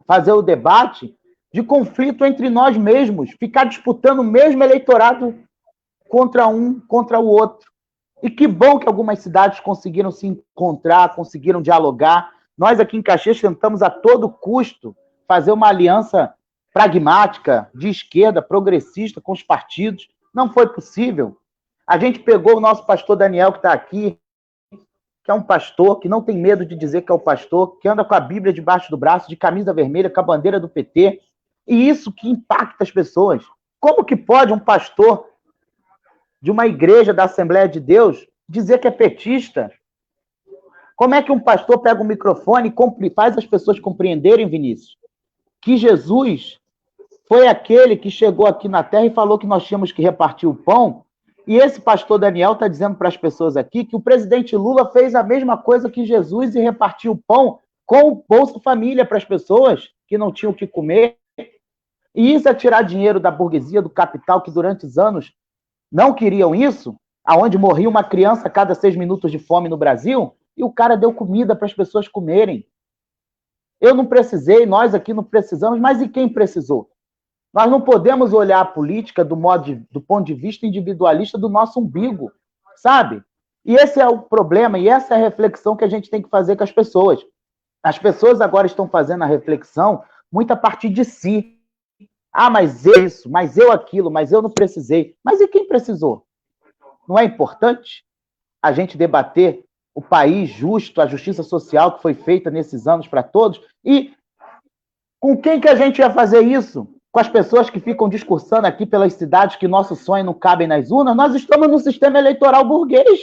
fazer o debate de conflito entre nós mesmos, ficar disputando o mesmo eleitorado contra um, contra o outro. E que bom que algumas cidades conseguiram se encontrar, conseguiram dialogar. Nós aqui em Caxias tentamos a todo custo fazer uma aliança pragmática, de esquerda, progressista, com os partidos. Não foi possível. A gente pegou o nosso pastor Daniel, que está aqui, que é um pastor que não tem medo de dizer que é o pastor, que anda com a Bíblia debaixo do braço, de camisa vermelha, com a bandeira do PT. E isso que impacta as pessoas. Como que pode um pastor de uma igreja da Assembleia de Deus dizer que é petista? Como é que um pastor pega o microfone e faz as pessoas compreenderem, Vinícius, que Jesus foi aquele que chegou aqui na Terra e falou que nós tínhamos que repartir o pão? E esse pastor Daniel está dizendo para as pessoas aqui que o presidente Lula fez a mesma coisa que Jesus e repartiu o pão com o Bolsa Família para as pessoas que não tinham o que comer. E isso é tirar dinheiro da burguesia, do capital, que durante os anos não queriam isso, aonde morria uma criança a cada 6 minutos de fome no Brasil, e o cara deu comida para as pessoas comerem. Eu não precisei, nós aqui não precisamos, mas e quem precisou? Nós não podemos olhar a política do ponto de vista individualista do nosso umbigo, sabe? E esse é o problema, e essa é a reflexão que a gente tem que fazer com as pessoas. As pessoas agora estão fazendo a reflexão muito a partir de si. Ah, mas isso, mas eu aquilo, mas eu não precisei. Mas e quem precisou? Não é importante a gente debater o país justo, a justiça social que foi feita nesses anos para todos? E com quem que a gente ia fazer isso? Com as pessoas que ficam discursando aqui pelas cidades que nosso sonho não cabem nas urnas? Nós estamos no sistema eleitoral burguês.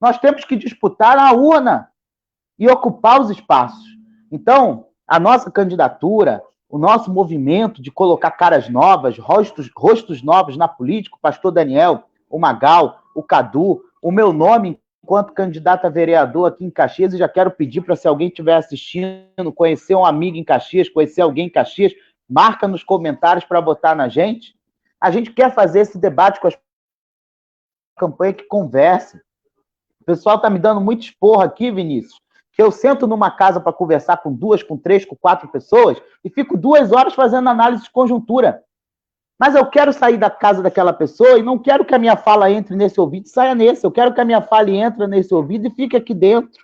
Nós temos que disputar a urna e ocupar os espaços. Então, a nossa candidatura, o nosso movimento de colocar caras novas, rostos novos na política, o pastor Daniel, o Magal, o Cadu, o meu nome enquanto candidato a vereador aqui em Caxias, e já quero pedir para, se alguém estiver assistindo, conhecer um amigo em Caxias, conhecer alguém em Caxias, marca nos comentários para votar na gente. A gente quer fazer esse debate com as campanha que converse. O pessoal está me dando muito esporro aqui, Vinícius, que eu sento numa casa para conversar com 2, com 3, com 4 pessoas e fico 2 horas fazendo análise de conjuntura. Mas eu quero sair da casa daquela pessoa e não quero que a minha fala entre nesse ouvido e saia nesse. Eu quero que a minha fala entre nesse ouvido e fique aqui dentro.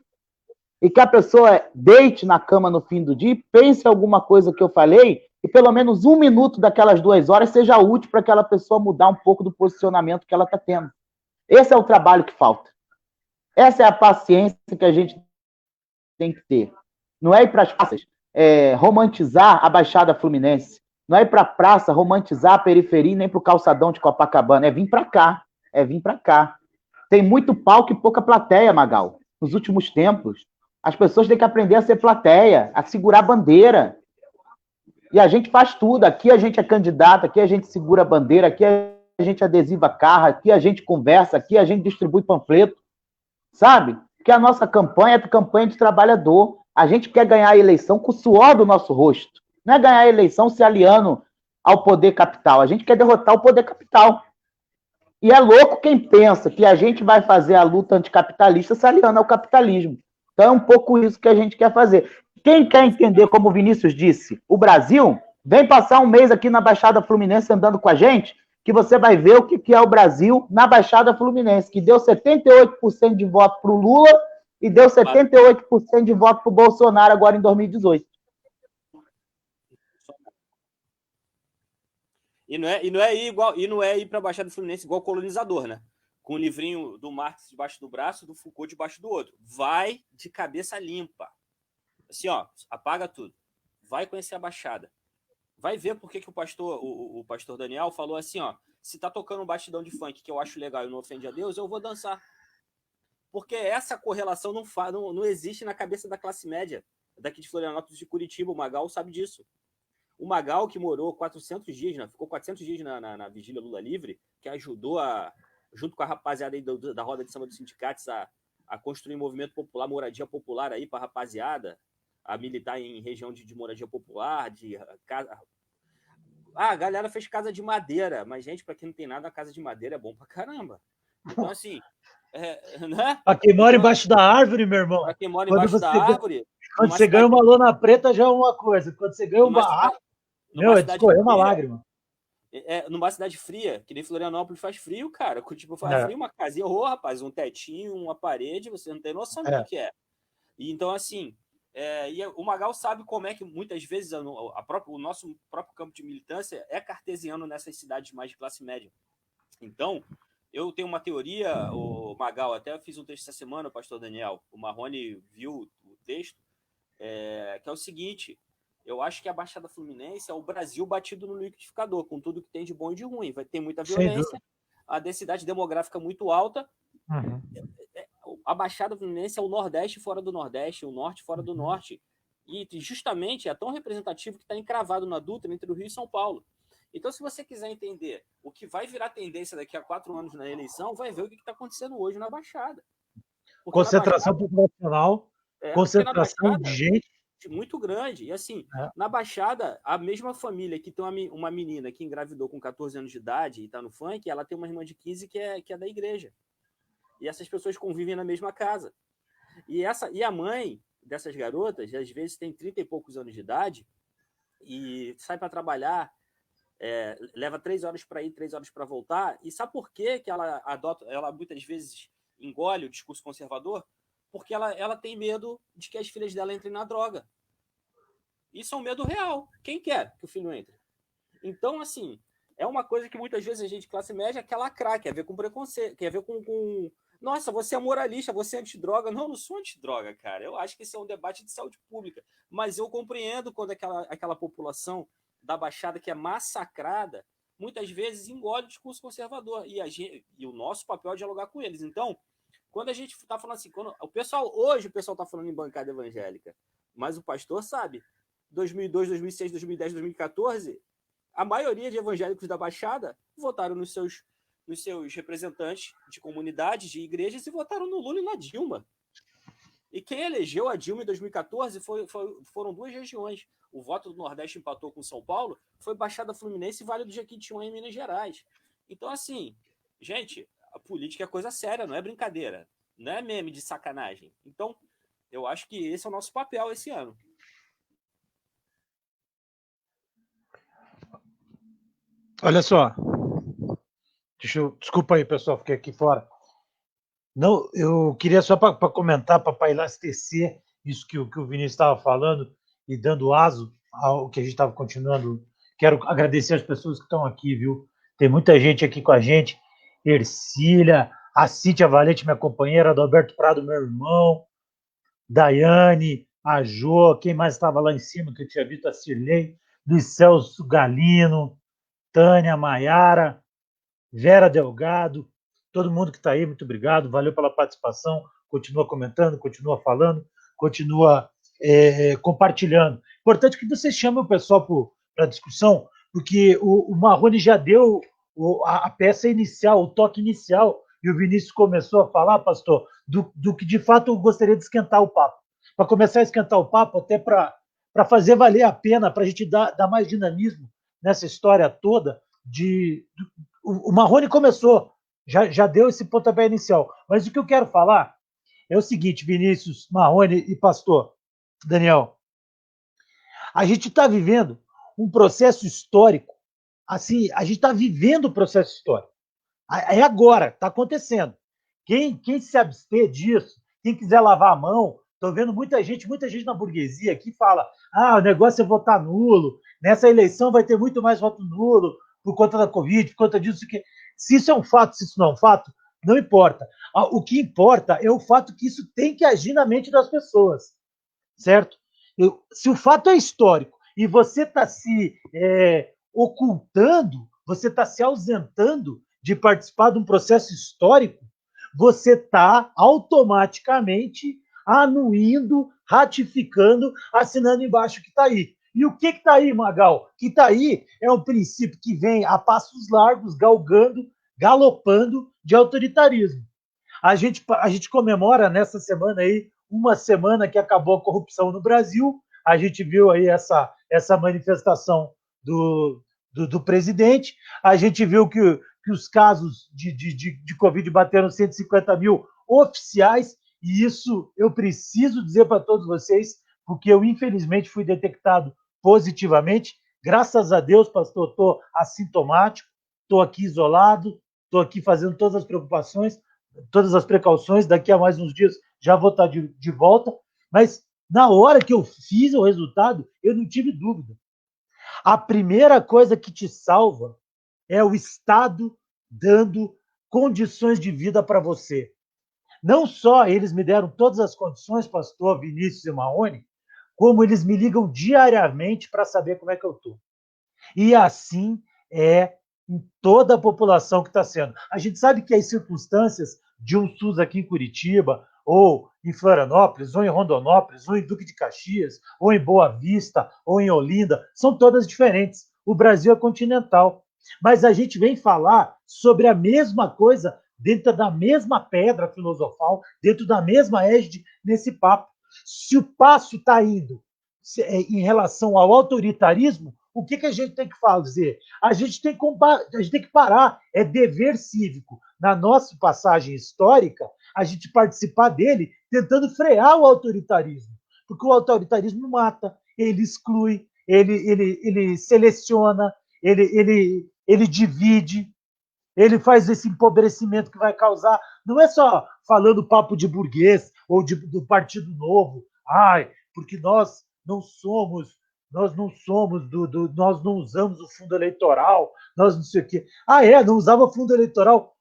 E que a pessoa deite na cama no fim do dia e pense alguma coisa que eu falei e pelo menos 1 minuto daquelas 2 horas seja útil para aquela pessoa mudar um pouco do posicionamento que ela está tendo. Esse é o trabalho que falta. Essa é a paciência que a gente tem que ter. Não é ir para as praças romantizar a Baixada Fluminense. Não é ir para a praça romantizar a periferia nem para o calçadão de Copacabana. É vir para cá. É vir para cá. Tem muito palco e pouca plateia, Magal. Nos últimos tempos. As pessoas têm que aprender a ser plateia, a segurar bandeira. E a gente faz tudo. Aqui a gente é candidato, aqui a gente segura a bandeira, aqui a gente adesiva carro, aqui a gente conversa, aqui a gente distribui panfleto. Sabe? Porque a nossa campanha é campanha de trabalhador. A gente quer ganhar a eleição com o suor do nosso rosto. Não é ganhar a eleição se aliando ao poder capital. A gente quer derrotar o poder capital. E é louco quem pensa que a gente vai fazer a luta anticapitalista se aliando ao capitalismo. Então é um pouco isso que a gente quer fazer. Quem quer entender, como o Vinícius disse, o Brasil, vem passar um mês aqui na Baixada Fluminense andando com a gente, que você vai ver o que é o Brasil na Baixada Fluminense, que deu 78% de voto para o Lula e deu 78% de voto para o Bolsonaro agora em 2018. E não é ir para a Baixada Fluminense igual colonizador, né? Com o livrinho do Marx debaixo do braço, do Foucault debaixo do outro. Vai de cabeça limpa. Assim, ó, apaga tudo. Vai conhecer a Baixada. Vai ver por que o pastor Daniel falou assim, ó, se tá tocando um batidão de funk que eu acho legal e não ofende a Deus, eu vou dançar. Porque essa correlação não existe na cabeça da classe média daqui de Florianópolis, de Curitiba. O Magal sabe disso. O Magal, que morou 400 dias, né? Ficou 400 dias na Vigília Lula Livre, que ajudou, junto com a rapaziada aí da roda de samba dos sindicatos, a construir um movimento popular, moradia popular aí para a rapaziada, a militar em região de moradia popular, de casa. A galera fez casa de madeira, mas, gente, para quem não tem nada, a casa de madeira é bom pra caramba. Então, assim, né? Para quem mora embaixo da árvore, meu irmão. Para quem mora embaixo da árvore. Quando você ganha uma lona preta, já é uma coisa. Quando você ganha um barraco, é de escorrer uma lágrima. Numa cidade fria, que nem Florianópolis faz frio, cara. Tipo, faz frio, uma casinha, rapaz, um tetinho, uma parede, você não tem noção do que é. E, então, assim, e o Magal sabe como é que muitas vezes o nosso próprio campo de militância é cartesiano nessas cidades mais de classe média. Então, eu tenho uma teoria, o Magal, até fiz um texto essa semana, o pastor Daniel, o Marrone viu o texto, que é o seguinte: eu acho que a Baixada Fluminense é o Brasil batido no liquidificador, com tudo que tem de bom e de ruim. Vai ter muita violência, a densidade demográfica muito alta. A Baixada Fluminense é o Nordeste fora do Nordeste, o Norte fora do Norte. E justamente é tão representativo que está encravado na Dutra entre o Rio e São Paulo. Então, se você quiser entender o que vai virar tendência daqui a 4 anos na eleição, vai ver o que está acontecendo hoje na Baixada. Porque concentração populacional, concentração de gente muito grande. E assim, na Baixada, a mesma família que tem uma menina que engravidou com 14 anos de idade e está no funk, ela tem uma irmã de 15 que é da igreja. E essas pessoas convivem na mesma casa. E a mãe dessas garotas, às vezes, tem 30 e poucos anos de idade e sai para trabalhar, leva 3 horas para ir, 3 horas para voltar. E sabe por que ela muitas vezes engole o discurso conservador? Porque ela tem medo de que as filhas dela entrem na droga. Isso é um medo real. Quem quer que o filho entre? Então, assim, é uma coisa que muitas vezes a gente de classe média quer lacrar, quer ver com preconceito, quer ver com... Nossa, você é moralista, você é antidroga. Não sou antidroga, cara. Eu acho que esse é um debate de saúde pública. Mas eu compreendo quando aquela população da Baixada que é massacrada, muitas vezes engole o discurso conservador. E o nosso papel é dialogar com eles. Então, quando a gente está falando assim, hoje o pessoal está falando em bancada evangélica, mas o pastor sabe, 2002, 2006, 2010, 2014, a maioria de evangélicos da Baixada votaram nos seus representantes de comunidades, de igrejas, e votaram no Lula e na Dilma. E quem elegeu a Dilma em 2014 foram 2 regiões. O voto do Nordeste empatou com São Paulo, foi Baixada Fluminense e Vale do Jequitinhonha em Minas Gerais. Então, assim, gente, a política é coisa séria, não é brincadeira, não é meme de sacanagem. Então, eu acho que esse é o nosso papel esse ano. Olha só, desculpa aí, pessoal, fiquei aqui fora. Não, eu queria só para comentar, para elastecer isso que o Vinícius estava falando e dando aso ao que a gente estava continuando. Quero agradecer as pessoas que estão aqui, viu? Tem muita gente aqui com a gente. Ercília, a Cíntia Valente, minha companheira, Adalberto Prado, meu irmão, Daiane, a Jô, quem mais estava lá em cima, que eu tinha visto, a Cirlei, Luiz Celso Galino, Tânia, Maiara, Vera Delgado, todo mundo que está aí, muito obrigado, valeu pela participação, continua comentando, continua falando, continua compartilhando. Importante que você chame o pessoal para a discussão, porque o Marrone já deu a peça inicial, o toque inicial, e o Vinícius começou a falar, pastor, do que de fato eu gostaria de esquentar o papo. Para começar a esquentar o papo, até para fazer valer a pena, para a gente dar mais dinamismo nessa história toda. O Marrone começou, já deu esse pontapé inicial. Mas o que eu quero falar é o seguinte, Vinícius, Marrone e pastor Daniel. A gente está vivendo um processo histórico. Assim, a gente está vivendo o processo histórico. É agora, está acontecendo. Quem se abster disso, quem quiser lavar a mão, estou vendo muita gente na burguesia que fala: o negócio é votar nulo, nessa eleição vai ter muito mais voto nulo por conta da Covid, por conta disso. Se isso é um fato, se isso não é um fato, não importa. O que importa é o fato que isso tem que agir na mente das pessoas, certo? Se o fato é histórico e você está se ocultando, você está se ausentando de participar de um processo histórico, você está automaticamente anuindo, ratificando, assinando embaixo que está aí. E o que está aí, Magal? Que está aí é um princípio que vem a passos largos, galgando, galopando de autoritarismo. A gente comemora nessa semana aí, uma semana que acabou a corrupção no Brasil. A gente viu aí essa manifestação do presidente. A gente viu que os casos de Covid bateram 150 mil oficiais, e isso eu preciso dizer para todos vocês, porque eu, infelizmente, fui detectado positivamente. Graças a Deus, pastor, estou assintomático, estou aqui isolado, estou aqui fazendo todas as precauções, daqui a mais uns dias já vou estar de volta, mas na hora que eu fiz o resultado, eu não tive dúvida. A primeira coisa que te salva é o Estado dando condições de vida para você. Não só eles me deram todas as condições, pastor Vinícius e Marrone, como eles me ligam diariamente para saber como é que eu estou. E assim é em toda a população que está sendo. A gente sabe que as circunstâncias de um SUS aqui em Curitiba, ou em Florianópolis, ou em Rondonópolis, ou em Duque de Caxias, ou em Boa Vista, ou em Olinda, são todas diferentes. O Brasil é continental. Mas a gente vem falar sobre a mesma coisa dentro da mesma pedra filosofal, dentro da mesma égide nesse papo. Se o passo está indo em relação ao autoritarismo, o que a gente tem que fazer? A gente tem que parar, é dever cívico. Na nossa passagem histórica, a gente participar dele tentando frear o autoritarismo, porque o autoritarismo mata, ele exclui, ele seleciona, ele divide, ele faz esse empobrecimento que vai causar. Não é só falando papo de burguês ou do Partido Novo, porque nós não usamos o fundo eleitoral, nós não sei o quê. Não usava fundo eleitoral.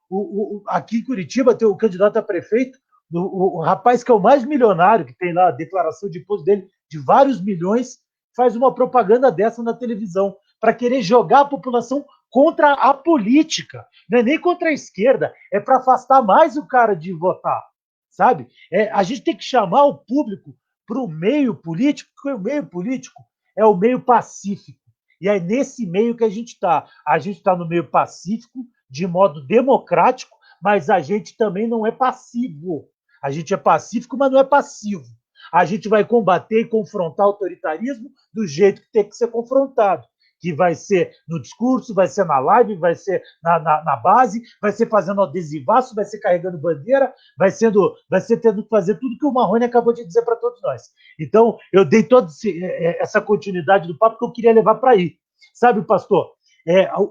Aqui em Curitiba tem o candidato a prefeito, o rapaz que é o mais milionário, que tem lá a declaração de imposto dele de vários milhões, faz uma propaganda dessa na televisão para querer jogar a população contra a política. Não é nem contra a esquerda, é para afastar mais o cara de votar, sabe? A gente tem que chamar o público para o meio político, porque o meio político é o meio pacífico. E é nesse meio que a gente está. A gente está no meio pacífico, de modo democrático, mas a gente também não é passivo. A gente é pacífico, mas não é passivo. A gente vai combater e confrontar o autoritarismo do jeito que tem que ser confrontado, que vai ser no discurso, vai ser na live, vai ser na base, vai ser fazendo adesivaço, vai ser carregando bandeira, vai ser tendo que fazer tudo que o Marrone acabou de dizer para todos nós. Então, eu dei toda essa continuidade do papo que eu queria levar para aí. Sabe, pastor,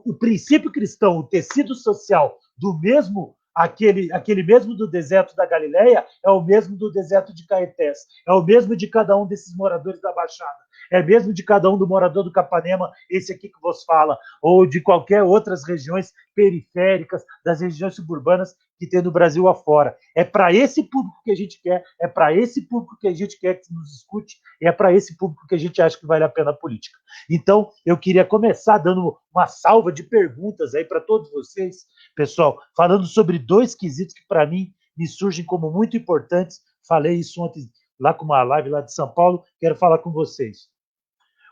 o princípio cristão, o tecido social do mesmo, aquele mesmo do deserto da Galileia, é o mesmo do deserto de Caetés, é o mesmo de cada um desses moradores da Baixada. é mesmo de cada um do morador do Capanema, esse aqui que vos fala, ou de qualquer outras regiões periféricas, das regiões suburbanas que tem no Brasil afora. É para esse público que a gente quer, é para esse público que a gente quer que nos escute, e é para esse público que a gente acha que vale a pena a política. Então, eu queria começar dando uma salva de perguntas aí para todos vocês, pessoal, falando sobre 2 quesitos que, para mim, me surgem como muito importantes. Falei isso ontem lá com uma live lá de São Paulo, quero falar com vocês.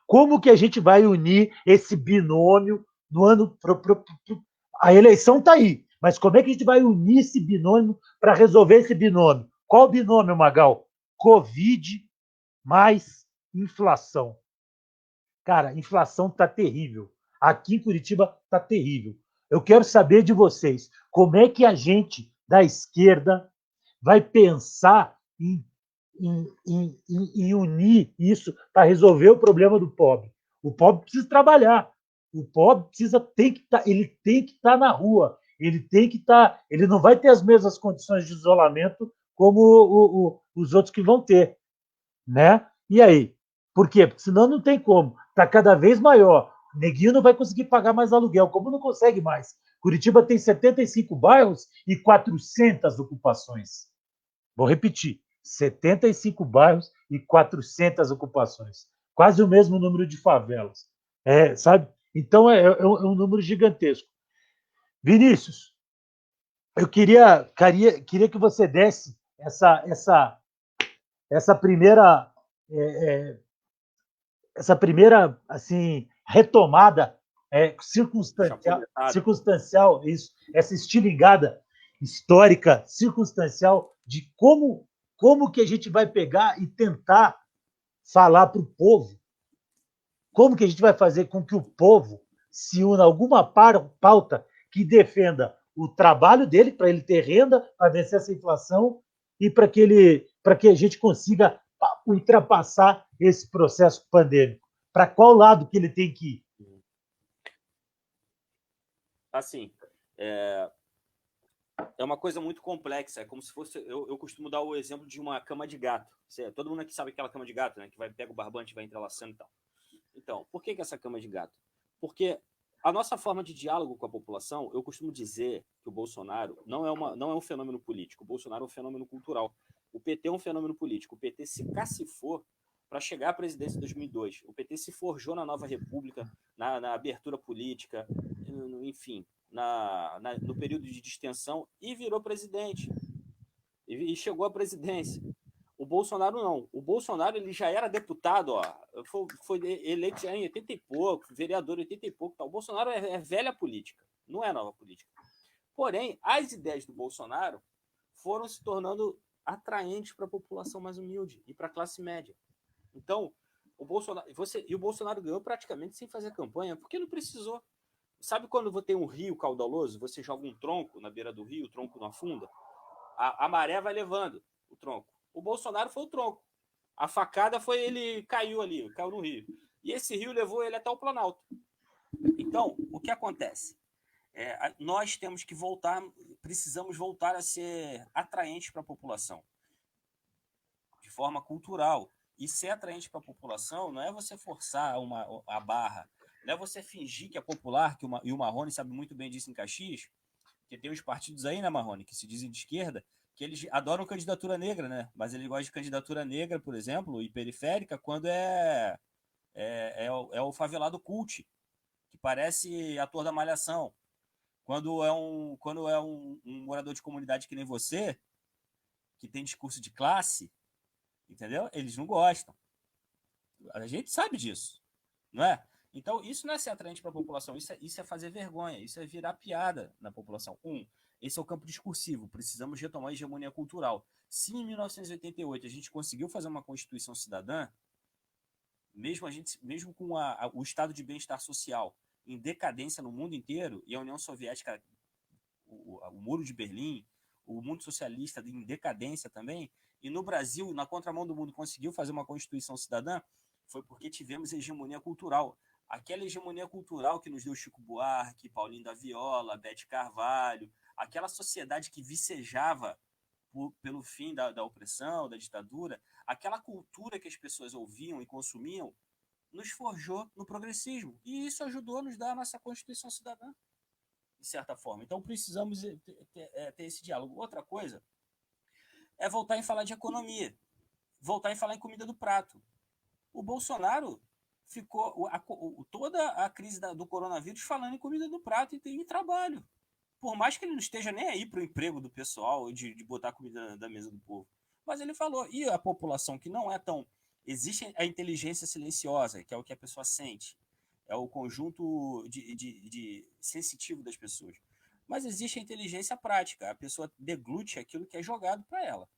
Como que a gente vai unir esse binômio no ano... A eleição está aí, mas como é que a gente vai unir esse binômio para resolver esse binômio? Qual binômio, Magal? Covid mais inflação. Cara, inflação está terrível. Aqui em Curitiba está terrível. Eu quero saber de vocês, como é que a gente da esquerda vai pensar em unir isso para resolver o problema do pobre? O pobre precisa trabalhar. O pobre ele tem que estar na rua. Ele não vai ter as mesmas condições de isolamento como os outros que vão ter, né? E aí? Por quê? Porque senão não tem como. Está cada vez maior. Neguinho não vai conseguir pagar mais aluguel, como não consegue mais. Curitiba tem 75 bairros e 400 ocupações. Vou repetir, 75 bairros e 400 ocupações. Quase o mesmo número de favelas. Sabe? Então, é um número gigantesco. Vinícius, eu queria que você desse essa primeira assim, retomada circunstancial, isso, essa estilingada histórica, circunstancial, de como que a gente vai pegar e tentar falar para o povo, como que a gente vai fazer com que o povo se una a alguma pauta que defenda o trabalho dele, para ele ter renda, para vencer essa inflação, e para que a gente consiga ultrapassar esse processo pandêmico. Para qual lado que ele tem que ir? Assim, é uma coisa muito complexa. É como se fosse... Eu costumo dar o exemplo de uma cama de gato. Todo mundo aqui sabe aquela cama de gato, né? Que pega o barbante e vai entrelaçando e tal. Então, por que essa cama de gato? Porque a nossa forma de diálogo com a população, eu costumo dizer que o Bolsonaro não é um fenômeno político. O Bolsonaro é um fenômeno cultural. O PT é um fenômeno político. O PT se cacifou para chegar à presidência em 2002. O PT se forjou na Nova República, na abertura política, enfim, no período de distensão, e virou presidente. E chegou à presidência. O Bolsonaro não. O Bolsonaro ele já era deputado, foi eleito em 80 e pouco, vereador em 80 e pouco. Tal. O Bolsonaro é velha política, não é nova política. Porém, as ideias do Bolsonaro foram se tornando atraentes para a população mais humilde e para a classe média. Então, o Bolsonaro ganhou praticamente sem fazer campanha, porque não precisou. Sabe quando você tem um rio caudaloso, você joga um tronco na beira do rio, o tronco não afunda? A maré vai levando o tronco. O Bolsonaro foi o tronco. A facada foi ele caiu no rio. E esse rio levou ele até o Planalto. Então, o que acontece? Nós temos que precisamos voltar a ser atraentes para a população, de forma cultural. E ser atraente para a população não é você forçar a barra, não é você fingir que é popular, e o Marrone sabe muito bem disso em Caxias, que tem uns partidos aí, né, Marrone, que se dizem de esquerda, que eles adoram candidatura negra, né? Mas eles gostam de candidatura negra, por exemplo, e periférica, quando é o favelado cult, que parece ator da Malhação. Quando é um morador de comunidade que nem você, que tem discurso de classe, entendeu? Eles não gostam. A gente sabe disso, não é? Então, isso não é ser atraente para a população, isso é fazer vergonha, isso é virar piada na população. Esse é o campo discursivo, precisamos retomar a hegemonia cultural. Se em 1988 a gente conseguiu fazer uma Constituição cidadã, mesmo com o estado de bem-estar social em decadência no mundo inteiro, e a União Soviética, o Muro de Berlim, o mundo socialista em decadência também, e no Brasil, na contramão do mundo, conseguiu fazer uma Constituição cidadã, foi porque tivemos hegemonia cultural. Aquela hegemonia cultural que nos deu Chico Buarque, Paulinho da Viola, Bete Carvalho, aquela sociedade que vicejava pelo fim da opressão, da ditadura, aquela cultura que as pessoas ouviam e consumiam, nos forjou no progressismo. E isso ajudou a nos dar a nossa Constituição Cidadã, de certa forma. Então, precisamos ter esse diálogo. Outra coisa é voltar a falar de economia, voltar a falar em comida do prato. O Bolsonaro ficou toda a crise do coronavírus falando em comida do prato e em trabalho. Por mais que ele não esteja nem aí para o emprego do pessoal, de botar comida na mesa do povo. Mas ele falou, e a população que não é tão... Existe a inteligência silenciosa, que é o que a pessoa sente. É o conjunto de sensitivo das pessoas. Mas existe a inteligência prática. A pessoa deglute aquilo que é jogado para ela.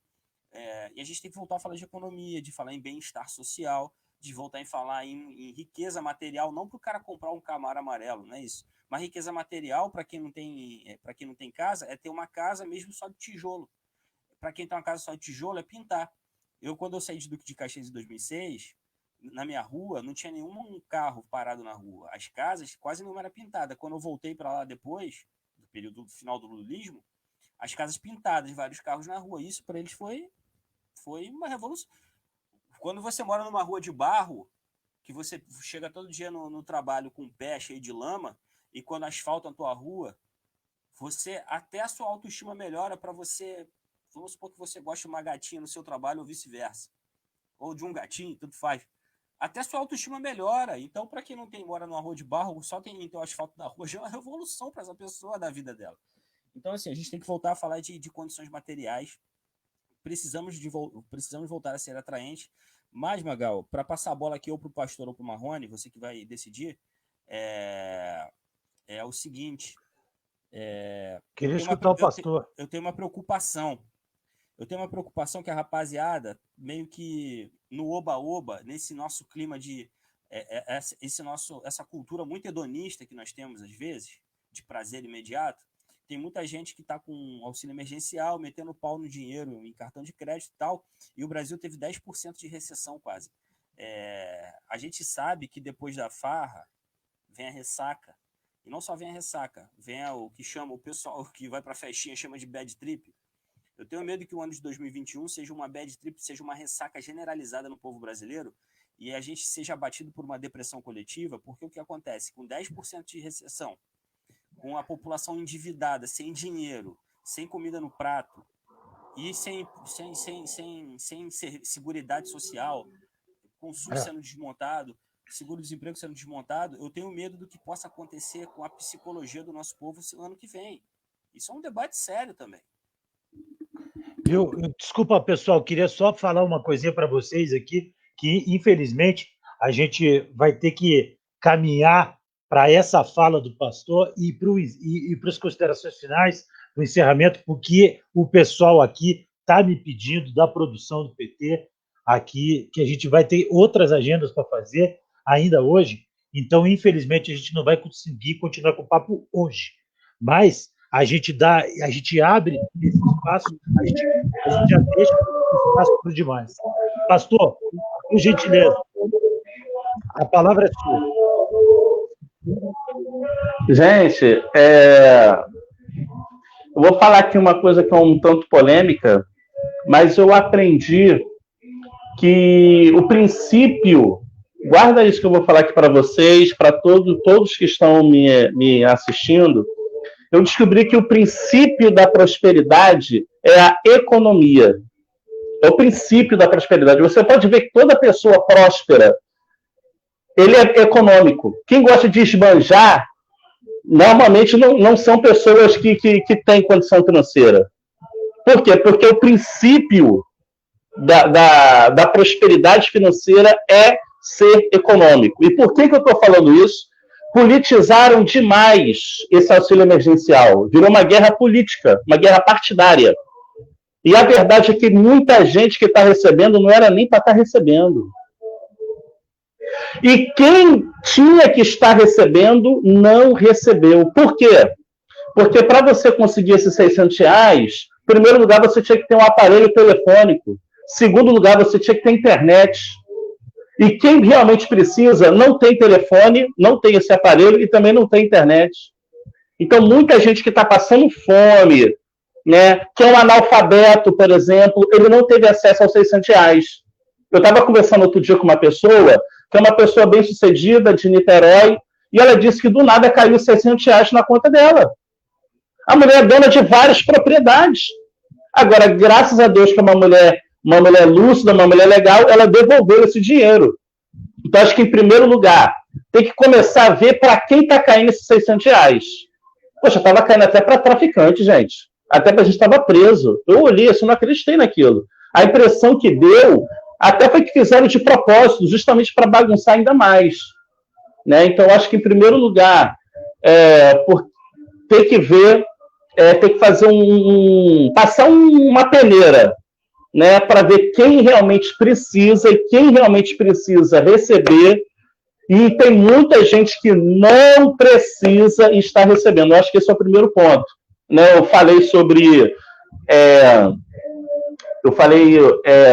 E a gente tem que voltar a falar de economia, de falar em bem-estar social, de voltar a falar em riqueza material, não para o cara comprar um Camaro amarelo, não é isso. Mas riqueza material, para quem não tem casa, é ter uma casa mesmo só de tijolo. Para quem tem uma casa só de tijolo, é pintar. Quando eu saí de Duque de Caxias em 2006, na minha rua, não tinha nenhum carro parado na rua. As casas, quase nenhuma era pintada. Quando eu voltei para lá depois, do período final do lulismo, as casas pintadas, vários carros na rua. Isso para eles foi uma revolução. Quando você mora numa rua de barro, que você chega todo dia no trabalho com o pé cheio de lama, e quando asfaltam a tua rua, até a sua autoestima melhora para você... Vamos supor que você gosta de uma gatinha no seu trabalho ou vice-versa. Ou de um gatinho, tudo faz. Até a sua autoestima melhora. Então, para quem mora numa rua de barro, só tem o asfalto da rua, já é uma revolução para essa pessoa da vida dela. Então, assim, a gente tem que voltar a falar de condições materiais. Precisamos voltar a ser atraentes. Mas, Magal, para passar a bola aqui ou para o pastor ou para o Marrone, você que vai decidir, é o seguinte... Queria escutar o pastor. Eu tenho uma preocupação. Que a rapaziada, meio que no oba-oba, nesse nosso clima de... essa cultura muito hedonista que nós temos, às vezes, de prazer imediato, tem muita gente que está com auxílio emergencial, metendo pau no dinheiro, em cartão de crédito e tal, e o Brasil teve 10% de recessão quase. A gente sabe que depois da farra vem a ressaca. E não só vem a ressaca, vem o que chama o pessoal que vai para a festinha, chama de bad trip. Eu tenho medo que o ano de 2021 seja uma bad trip, seja uma ressaca generalizada no povo brasileiro e a gente seja abatido por uma depressão coletiva, porque o que acontece? Com 10% de recessão, com a população endividada, sem dinheiro, sem comida no prato e sem seguridade social, com o SUS sendo desmontado, seguro-desemprego sendo desmontado, eu tenho medo do que possa acontecer com a psicologia do nosso povo no ano que vem. Isso é um debate sério também. Desculpa, pessoal, queria só falar uma coisinha para vocês aqui, que infelizmente a gente vai ter que caminhar para essa fala do pastor e para as considerações finais do encerramento, porque o pessoal aqui está me pedindo da produção do PT aqui, que a gente vai ter outras agendas para fazer ainda hoje, então, infelizmente, a gente não vai conseguir continuar com o papo hoje. Mas a gente abre esse espaço, a gente já deixa espaço para o demais. Pastor, por gentileza, a palavra é sua. Gente, eu vou falar aqui uma coisa que é um tanto polêmica, mas eu aprendi que o princípio... Guarda isso que eu vou falar aqui para vocês, para todos que estão me assistindo. Eu descobri que o princípio da prosperidade é a economia. É o princípio da prosperidade. Você pode ver que toda pessoa próspera, ele é econômico. Quem gosta de esbanjar, normalmente não são pessoas que têm condição financeira. Por quê? Porque o princípio da prosperidade financeira é ser econômico. E por que eu estou falando isso? Politizaram demais esse auxílio emergencial. Virou uma guerra política, uma guerra partidária. E a verdade é que muita gente que está recebendo não era nem para estar recebendo. E quem tinha que estar recebendo não recebeu. Por quê? Porque para você conseguir esses R$600, em primeiro lugar, você tinha que ter um aparelho telefônico. Em segundo lugar, você tinha que ter internet. E quem realmente precisa não tem telefone, não tem esse aparelho e também não tem internet. Então, muita gente que está passando fome, né, que é um analfabeto, por exemplo, ele não teve acesso aos R$600. Eu estava conversando outro dia com uma pessoa que é uma pessoa bem-sucedida, de Niterói, e ela disse que do nada caiu R$600 na conta dela. A mulher é dona de várias propriedades. Agora, graças a Deus que é uma mulher lúcida, uma mulher legal, ela devolveu esse dinheiro. Então, acho que, em primeiro lugar, tem que começar a ver para quem está caindo esses R$600. Poxa, estava caindo até para traficante, gente. Até para a gente estava preso. Eu olhei assim, não acreditei naquilo. A impressão que deu, até foi que fizeram de propósito, justamente para bagunçar ainda mais. Né? Então, acho que, em primeiro lugar, tem que ver, tem que fazer passar uma peneira, né, para ver quem realmente precisa e quem realmente precisa receber. E tem muita gente que não precisa estar recebendo. Eu acho que esse é o primeiro ponto. Né? Eu falei sobre...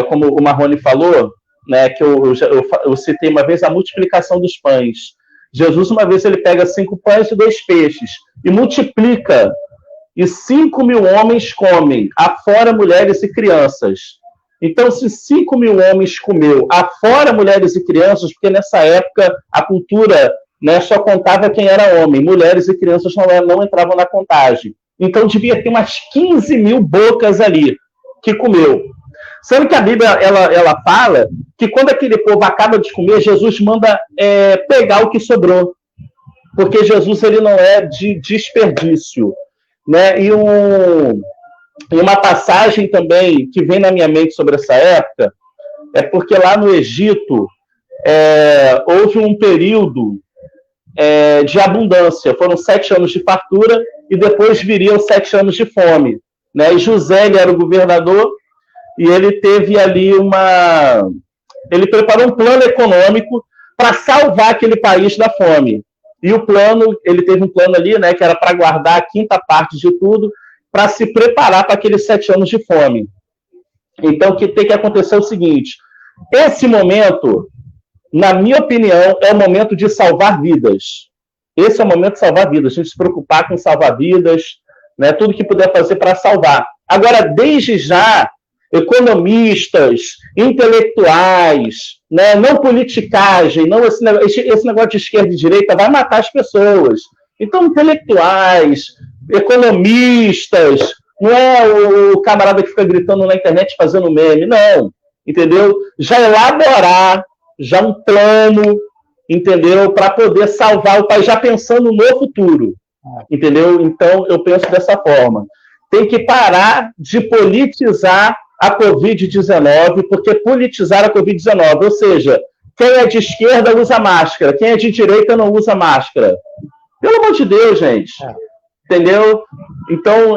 como o Marrone falou, né, que eu citei uma vez a multiplicação dos pães. Jesus, uma vez, ele pega 5 pães e 2 peixes e multiplica, e 5.000 homens comem, afora mulheres e crianças. Então, se 5.000 homens comeu, afora mulheres e crianças, porque nessa época a cultura, né, só contava quem era homem, mulheres e crianças não entravam na contagem. Então, devia ter umas 15.000 bocas ali que comeu. Sendo que a Bíblia ela fala que quando aquele povo acaba de comer, Jesus manda pegar o que sobrou. Porque Jesus ele não é de desperdício. Né? E uma passagem também que vem na minha mente sobre essa época é porque lá no Egito houve um período de abundância. Foram 7 anos de fartura e depois viriam 7 anos de fome. Né? E José ele era o governador e ele teve ali ele preparou um plano econômico para salvar aquele país da fome. E ele teve um plano ali, né, que era para guardar a 5ª parte de tudo, para se preparar para aqueles 7 anos de fome. Então, o que tem que acontecer é o seguinte: esse momento, na minha opinião, é o momento de salvar vidas. Esse é o momento de salvar vidas, a gente se preocupar com salvar vidas, né, tudo que puder fazer para salvar. Agora, desde já, economistas, intelectuais, né, não politicagem, não esse negócio de esquerda e direita vai matar as pessoas. Então, intelectuais, economistas, não é o camarada que fica gritando na internet fazendo meme, não, entendeu? Já elaborar um plano, entendeu? Para poder salvar o país, já pensando no futuro, entendeu? Então, eu penso dessa forma. Tem que parar de politizar a Covid-19, porque politizar a Covid-19, ou seja, quem é de esquerda usa máscara, quem é de direita não usa máscara. Pelo amor de Deus, gente. Entendeu? Então,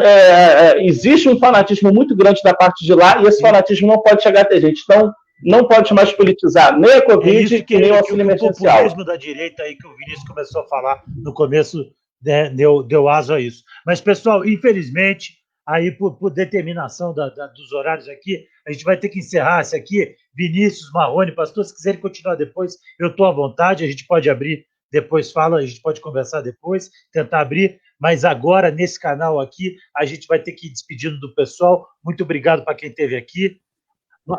existe um fanatismo muito grande da parte de lá, e esse fanatismo não pode chegar até gente. Então, não pode mais politizar nem a Covid nem o auxílio emergencial. O populismo da direita aí que o Vinícius começou a falar no começo, né, deu aso a isso. Mas, pessoal, infelizmente, aí por determinação dos horários aqui, a gente vai ter que encerrar isso aqui. Vinícius, Marrone, pastor, se quiserem continuar depois, eu estou à vontade, a gente pode abrir, depois fala, a gente pode conversar depois, tentar abrir, mas agora, nesse canal aqui, a gente vai ter que ir despedindo do pessoal. Muito obrigado para quem esteve aqui. Vou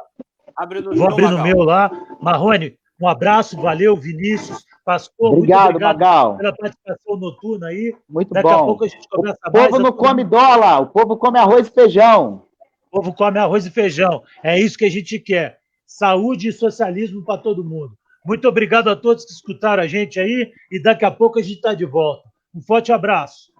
abrir no meu lá. Marrone, um abraço, valeu, Vinícius. Pastor, obrigado, muito obrigado Magal, pela participação noturna aí. Muito Daqui bom. a pouco a gente conversa mais. O povo não come dólar, o povo come arroz e feijão. O povo come arroz e feijão. É isso que a gente quer. Saúde e socialismo para todo mundo. Muito obrigado a todos que escutaram a gente aí e daqui a pouco a gente está de volta. Um forte abraço.